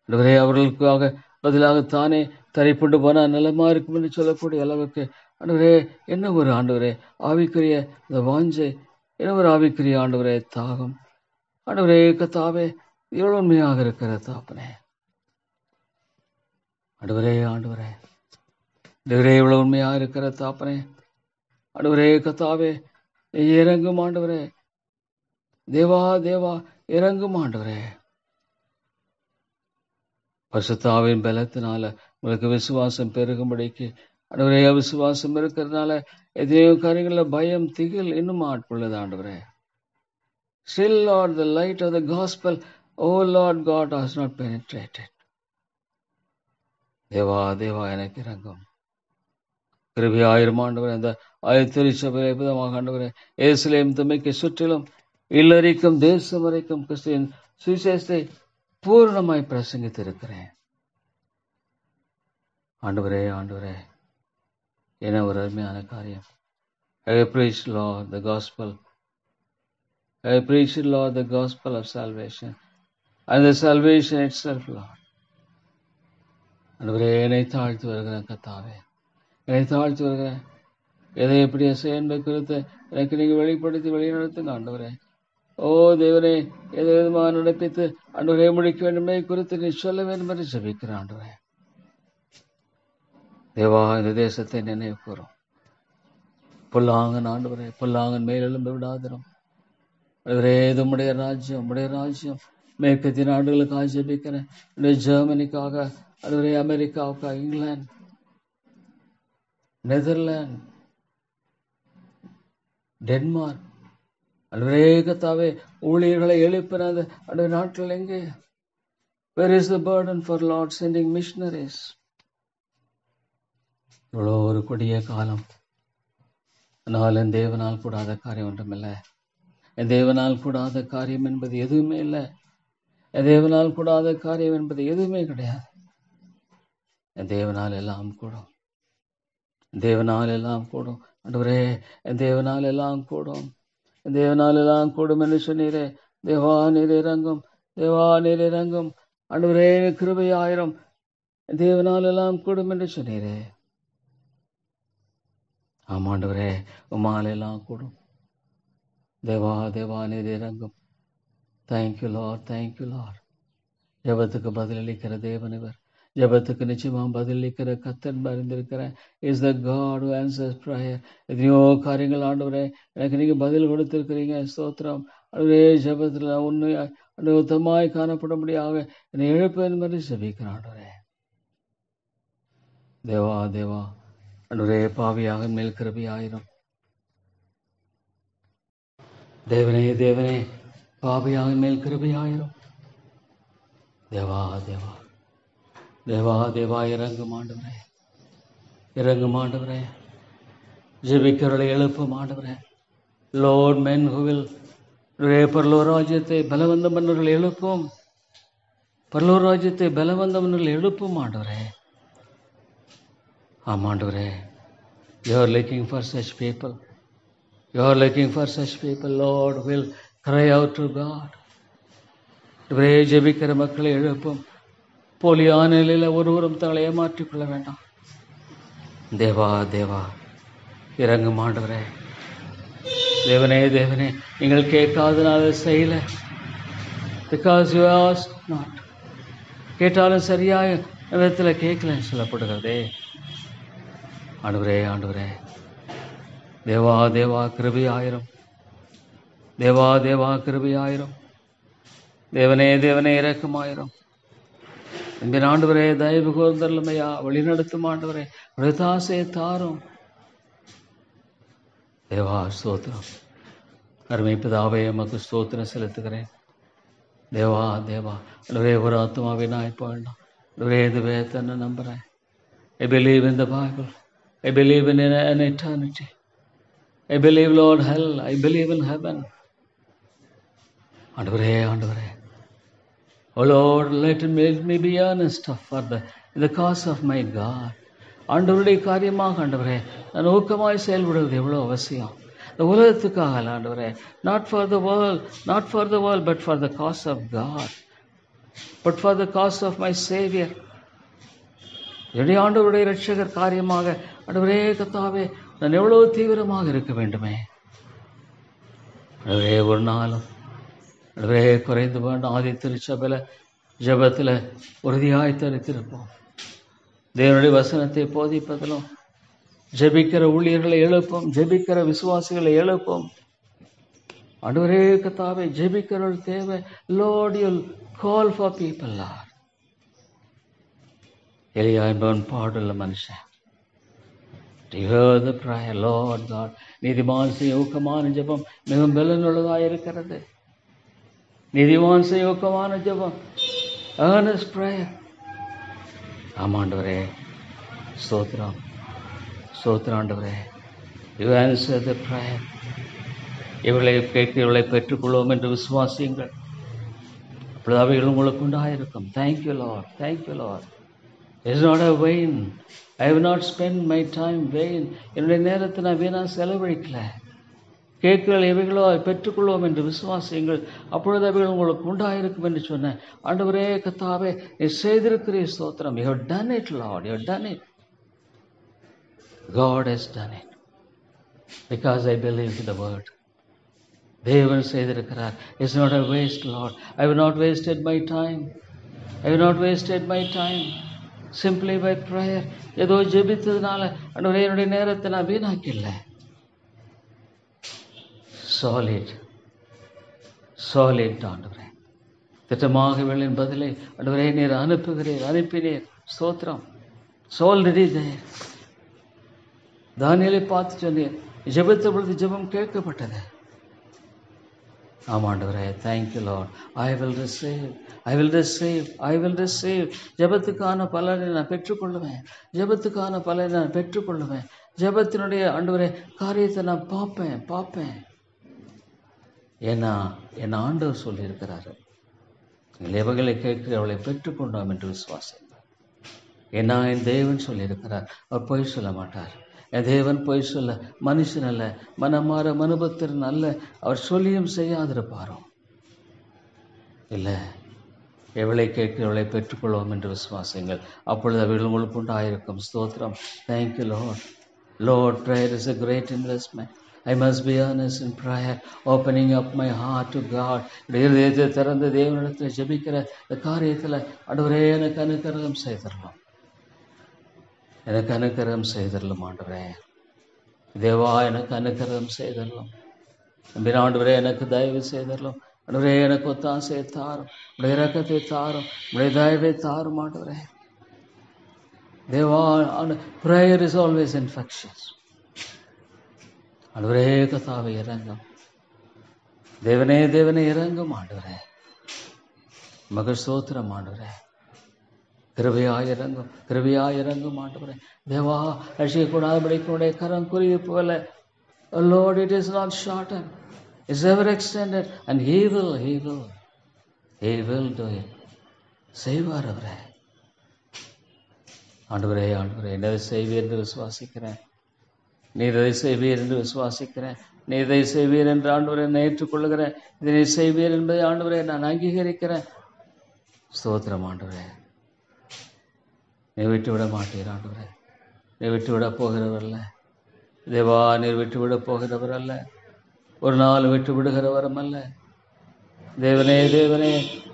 ஆண்டவரே அவர்களுக்காக பதிலாக தானே தரைப்பட்டு போனால் நலமா இருக்கும் என்று சொல்லக்கூடிய அளவுக்கு ஆண்டவரே என்ன ஒரு ஆண்டவரே ஆவிக்குரிய இந்த வாஞ்சை, என்ன ஒரு ஆவிக்குரிய ஆண்டவரே தாகம் ஆண்டவரே கத்தாவே எவ்வளவு உண்மையாக இருக்கிற தாப்பனே. ஆண்டவரே எவ்வளவு உண்மையாக இருக்கிற தாப்பனே. ஆண்டவரே கத்தாவே இறங்கும் ஆண்டவரே. தேவா இறங்கும் ஆண்டவரே. பரிசுத்தாவின் பலத்தினால உங்களுக்கு விசுவாசம் பெருகும்படிக்கு ஆண்டவரே, விசுவாசம் இருக்கிறதுனால எதையோ காரியங்கள பயம் திகில் இன்னும் ஆட்கொள்ளது ஆண்டவரே. Still, Lord, the light of the gospel, oh Lord God, has not penetrated. Deva Deva எனக்கு இறங்கும். கிருபையாயிரம் ஆண்டவரே, அந்த திருச்சபையை புதமாக ஆண்டவரே, எருசலேம் தம்மைக்கு சுற்றிலும் இல்லறிக்கும் தேசம் வரைக்கும் கிறிஸ்துவின் சுவிசேஷத்தை பூரணமாய் பிரசங்கித்திருக்கிறேன். ஆண்டவரே ஆண்டவரே, என்ன ஒரு அருமையான காரியம். I preach, Lord, the gospel. I preach, Lord, the gospel of salvation and the salvation itself, Lord. ஆண்டவரே, என்னை தாழ்த்து வருகிறேன் கர்த்தாவே, என்னை தாழ்த்து வருகிறேன். எதை எப்படி செய்ய என்பது குறித்து எனக்கு நீங்கள் வெளிப்படுத்தி வழிநடத்துங்க ஆண்டவரே. ஓ தேவனே, எதை விதமாக நடப்பித்து ஆண்டவரே முடிக்க வேண்டும் குறித்து நீ சொல்ல வேண்டும் என்று ஜெபிக்கிறேன் ஆண்டவரே. தேவா, இந்த தேசத்தை நினைவு கூறும். பொல்லாங்கன் ஆண்டவரே, பொல்லாங்கன் மேலெழும்ப விடாதிரும் ஆண்டவரே. இது உம்முடைய ராஜ்யம், உம்முடைய ராஜ்யம். மேற்கத்திய நாடுகளுக்காக ஜெபிக்கிறேன். ஜெர்மனிக்காக ஆண்டவரே, அமெரிக்காவுக்காக, இங்கிலாந்து, நெதர்லாந்து, டென்மார்க் ஆண்டவரே கர்த்தாவே, ஊழியர்களை எழுப்பின அந்த நாட்கள் எங்கே? Where is the burden for Lord sending missionaries? இவ்வளோ ஒரு கொடிய காலம். ஆனால் என் தேவனால் கூடாத காரியம் ஒன்றுமில்லை. என் தேவனால் கூடாத காரியம் என்பது எதுவுமே இல்லை. என் தேவனால் கூடாத காரியம் என்பது எதுவுமே கிடையாது. என் தேவனால் எல்லாம் கூடும். தேவனால் எல்லாம் கூடும் ஆண்டவரே. என் தேவனால் எல்லாம் கூடும். என் தேவனால் எல்லாம் கூடும் என்று சொன்னீரே. தேவா நீர் இறங்கும், தேவா நீர் இறங்கும் ஆண்டவரே. கிருபையாயிரம். என் தேவனால் எல்லாம் கூடும் என்று சொன்னீரே. ஆமாண்டவரே, உம்மால் எல்லாம் கூடும். தேவா தேவா நீர் இறங்கும். Thank you Lord, thank you Lord. ஜெபத்துக்கு பதிலளிக்கிற தேவன் இவர். ஜெபத்துக்கு நிச்சயமாக பதிலளிக்கிற கர்த்தர் அறிந்திருக்கிறேன். Is the God who answers prayer. எத்தனையோ காரியங்கள் ஆண்டவரே எனக்கு நீங்கள் பதில் கொடுத்திருக்கிறீங்க. ஸ்தோத்திரம் ஆண்டவரே. ஜெபத்தில் உண்மையாய் உத்தமாய் காணப்படும்படியாக என்னை எழுப்பேன் என்று ஜெபிக்கிறேன் ஆண்டவரே. தேவா தேவா ஆண்டவரே, பாவியாக மேல் கிருபையாயிரும். தேவனே தேவனே, பாவியாக மேல் கிருபையாயிரும். தேவா தேவா தேவா தேவா இறங்கும் ஆண்டவரே, இறங்கும் ஆண்டவரே. ஜெபிக்கிறவர்களை எழுப்பும் ஆண்டவரே. Lord, men who will பரலோக ராஜ்யத்தை பலவந்தம் பண்ணவர்களை எழுப்பும். பரலோக ராஜ்யத்தை பலவந்தம் பண்ணவர்களை எழுப்பும் ஆண்டவரே. ஆமாண்டவரே, you are looking for such people. You are looking for such people, Lord, who will cry out to God. இவரே ஜெபிக்கிற மக்களை எழுப்பும். போலியான நிலையில் ஒருவரும் தங்களை ஏமாற்றிக் கொள்ள வேண்டாம். தேவா தேவா இறங்கும் ஆண்டவரே. தேவனே தேவனே, நீங்கள் கேட்காதனால செய்யல. Because you ask not. கேட்டாலும் சரியாக விதத்தில் கேட்கலன்னு சொல்லப்படுகிறதே. ஆண்டவரே ஆண்டவரே, தேவா தேவா கிருபையாயிரும். தேவா தேவா கிருபையாயிரும். தேவனே தேவனே இரக்கமாயிரும். இந்த ஆண்டவரே தயவு கூர்ந்தருளுமையா, வழிநடத்தும் ஆண்டவரே, தாசையை தாரும். தேவா ஸ்தோத்திரம். அருமை பிதாவே, எமக்கு ஸ்தோத்திரம் செலுத்துகிறேன். தேவா தேவா ஆண்டவரே, ஒரு ஆத்மாவே நான் இப்போ வேண்டாம் ஆண்டவரே. இந்த வேதத்தை நான் நம்புகிறேன். I believe in the Bible. I believe in an eternity. I believe, Lord, hell. I believe in heaven. ஆண்டவரே ஆண்டவரே, oh Lord, let me be earnest for the cause of my God. ஆண்டவருடைய காரியமாக ஆண்டவரே நான் ஊக்கமாய் செயல்படுவது எவ்வளோ அவசியம். இந்த உலகத்துக்காக ஆண்டவரே, not for the world, not for the world, but for the cause of God, but for the cause of my Savior. என்னுடைய ஆண்டவருடைய இரட்சகர் காரியமாக ஆண்டவரே கர்த்தாவே, நான் எவ்வளவு தீவிரமாக இருக்க வேண்டுமே. ஆண்டவரே, ஒரு நாளும் ஆண்டவரே குறைந்து வேண்டாம். ஆதி திருச்சபையில் ஜெபத்தில் உறுதியாய் தரித்திருப்போம். தேவனுடைய வசனத்தை போதிப்பதிலும் ஜெபிக்கிற ஊழியர்களை எழுப்போம். ஜெபிக்கிற விசுவாசிகளை எழுப்போம். ஆண்டவரே கர்த்தாவே, ஜெபிக்கிறவர்கள் தேவை. Lord, you'll call for people, Lord. எலியா என்பவன் பாடுள்ள மனுஷன். You hear the prayer, Lord God. நீதிமான் செய்ய ஊக்கமான ஜெபம் மிகவும் பலனுள்ளதாக இருக்கிறது. நீதிமான் செய்ய ஊக்கமான ஜெபம், earnest prayer. ஆமாண்டவரே, ஸ்தோத்திரம் ஸ்தோத்திரம் ஆண்டவரே. You answer the prayer. இவளை கேட்டு இவளை பெற்றுக்கொள்வோம் என்று விசுவாசியுங்கள். அப்பொழுது அவைகள் உங்களுக்கு உண்டாயிருக்கும். Thank you Lord, thank you Lord. It's not a vain. I have not spend my time vain. என்னுடைய நேரத்தை நான் வீணாக செலவழிக்கல. கேட்குகள் எவைகளோ அதை பெற்றுக்கொள்வோம் என்று விசுவாசியுங்கள். அப்பொழுது அவைகள் உங்களுக்கு உண்டாயிருக்கும் என்று சொன்னேன். ஆண்டவரே கர்த்தாவே, நீ செய்திருக்கிறீர் ஸ்தோத்திரம். You have done it Lord, you have done it. God has done it because I believe in the word. தேவன் செய்திருக்கிறார். It's not a waste, Lord. I have not wasted my time. I have not wasted my time simply by prayer. ஏதோ ஜெபித்ததுனால ஆண்டவரே என்னுடைய நேரத்தை நான் வீணாக்கல. Solid ஆண்டவரே, திட்டமாக வேளின் பதிலை ஆண்டவரே நீர் அனுப்பினீர். ஸ்தோத்திரம். Already there. தானியேலை பார்த்து சொன்னீர், ஜெபித்த பொழுது ஜெபம் கேட்கப்பட்டது. ஆமாண்டவரே, thank you Lord. I will receive. ஜெபத்துக்கான பலனை நான் பெற்றுக்கொள்ளுவேன். ஜெபத்தினுடைய ஆண்டவரே காரியத்தை நான் பார்ப்பேன். ஏன்னா என் ஆண்டவர் சொல்லியிருக்கிறாரு, நீங்கள் எவைகளை கேட்கிற அவளை பெற்றுக்கொண்டோம் என்று விசுவாசம். ஏன்னா என் தேவன் சொல்லியிருக்கிறார், அவர் பொய் சொல்ல மாட்டார். என் தேவன் பொய் சொல்ல மனுஷன் அல்ல, மனமாற மனுபத்திரன் அல்ல. அவர் சொல்லியும் செய்யாதிருப்பாரோ. இல்லை, எவளை கேட்கிறவளை பெற்றுக்கொள்வோம் என்று விசுவாசங்கள். அப்பொழுது அவைகள் உங்களுக்கு உண்டாயிருக்கும். ஸ்தோத்திரம். Thank you Lord. Lord, prayer is a great investment. I must be earnest in prayer, opening up my heart to God. இதயத்தை திறந்த தேவனிடத்தில் ஜெபிக்கிற இந்த காரியத்தில் ஆண்டவரே எனக்கு அனுக்கிரகம் செய்தரலாம். ஆண்டவரே. தேவா எனக்கு அனுக்கிரகம் செய்தரலாம். ஆண்டவரே எனக்கு தயவு செய்தரலாம். ஆண்டவரே எனக்கு ஒத்தாசையை தாரும், உடைய இரக்கத்தை தாரும், உடைய தயவை தாரும். ஆண்டவரே தேவா, prayer is always infectious. ஆண்டவரே கர்த்தாவே இறங்கும். தேவனே இறங்கும். ஆண்டவரே மகள் ஸ்தோத்திரம். ஆண்டவரே கிருபையாய் இறங்கும். ஆண்டவரே தேவா, ரட்சிக்கக்கூடாதபடிக்குடைய கரம் குறுகி போல. Lord, it is not shortened, it's ever extended, and he will do it. செய்வார் அவரே. ஆண்டவரே என்னதை செய்வீர் என்று விசுவாசிக்கிறேன். நீர் இதை செய்வீர் என்று விசுவாசிக்கிறேன். நீ இதை செய்வீர் என்று ஆண்டவரை நான் ஏற்றுக்கொள்ளுகிறேன். இதனை செய்வீர் என்பதை ஆண்டவரை நான் அங்கீகரிக்கிறேன். ஸ்தோத்திரம். ஆண்டவரே நீ விட்டுவிட மாட்டீர். ஆண்டவரே நீ விட்டுவிட போகிறவரல்ல. தேவா, நீர் விட்டுவிட போகிறவர் அல்ல. ஒரு நாள் விட்டு விடுகிறவரும் அல்ல. தேவனே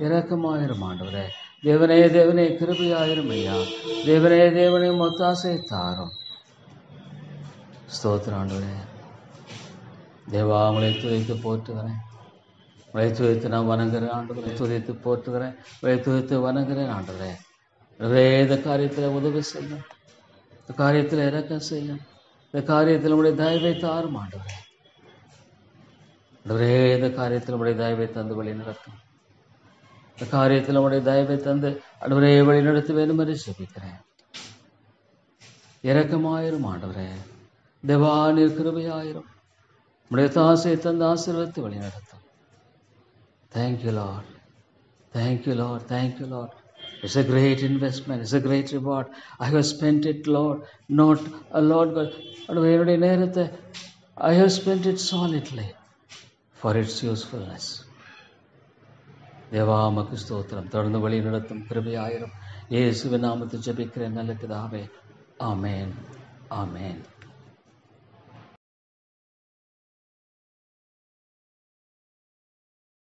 இரக்கமாயிரும். ஆண்டவரே தேவனே கிருபையாயிரும். ஐயா தேவனே ஒத்தாசை தாரும். ஸ்தோத்திரம். ஆண்டவரே தேவா, உங்களை துதித்து போற்றுகிறேன். உங்களை துதித்து நான் வணங்குகிறேன். ஆண்டவரை துதித்து போற்றுகிறேன். உங்களை துதித்து வணங்குகிறேன். ஆண்டவரே இந்த காரியத்தில் உதவி செய்யும். இந்த காரியத்தில் இறக்கம் செய்யும். இந்த காரியத்தில் உடைய தயவை தாரும். ஆண்டவரே இந்த காரியத்தில் உடைய தயவை தந்து வழி நடத்தும். இந்த காரியத்தில் உடைய தயவை தந்து ஆண்டவரே வழி நடத்த வேண்டும் என்று ஜெபிக்கிறேன். இரக்கமாயிரும். ஆண்டவரே தேவா, நீர் கிருபையாயிரும். உடைய தாசை தந்து ஆசீர்வதித்து வழி நடத்தும். Thank you Lord. It's a great investment. It's a great reward. I have spent it, Lord, not a Lord God. என்னுடைய நேரத்தை I have spent it solidly for its usefulness. தேவா உமக்கு ஸ்தோத்திரம். தொடர்ந்து வழி நடத்தும் கிருபையாயிரும். இயேசுவின் நாமத்தில் ஜெபிக்கிறேன் நல்ல பிதாவே. ஆமென்.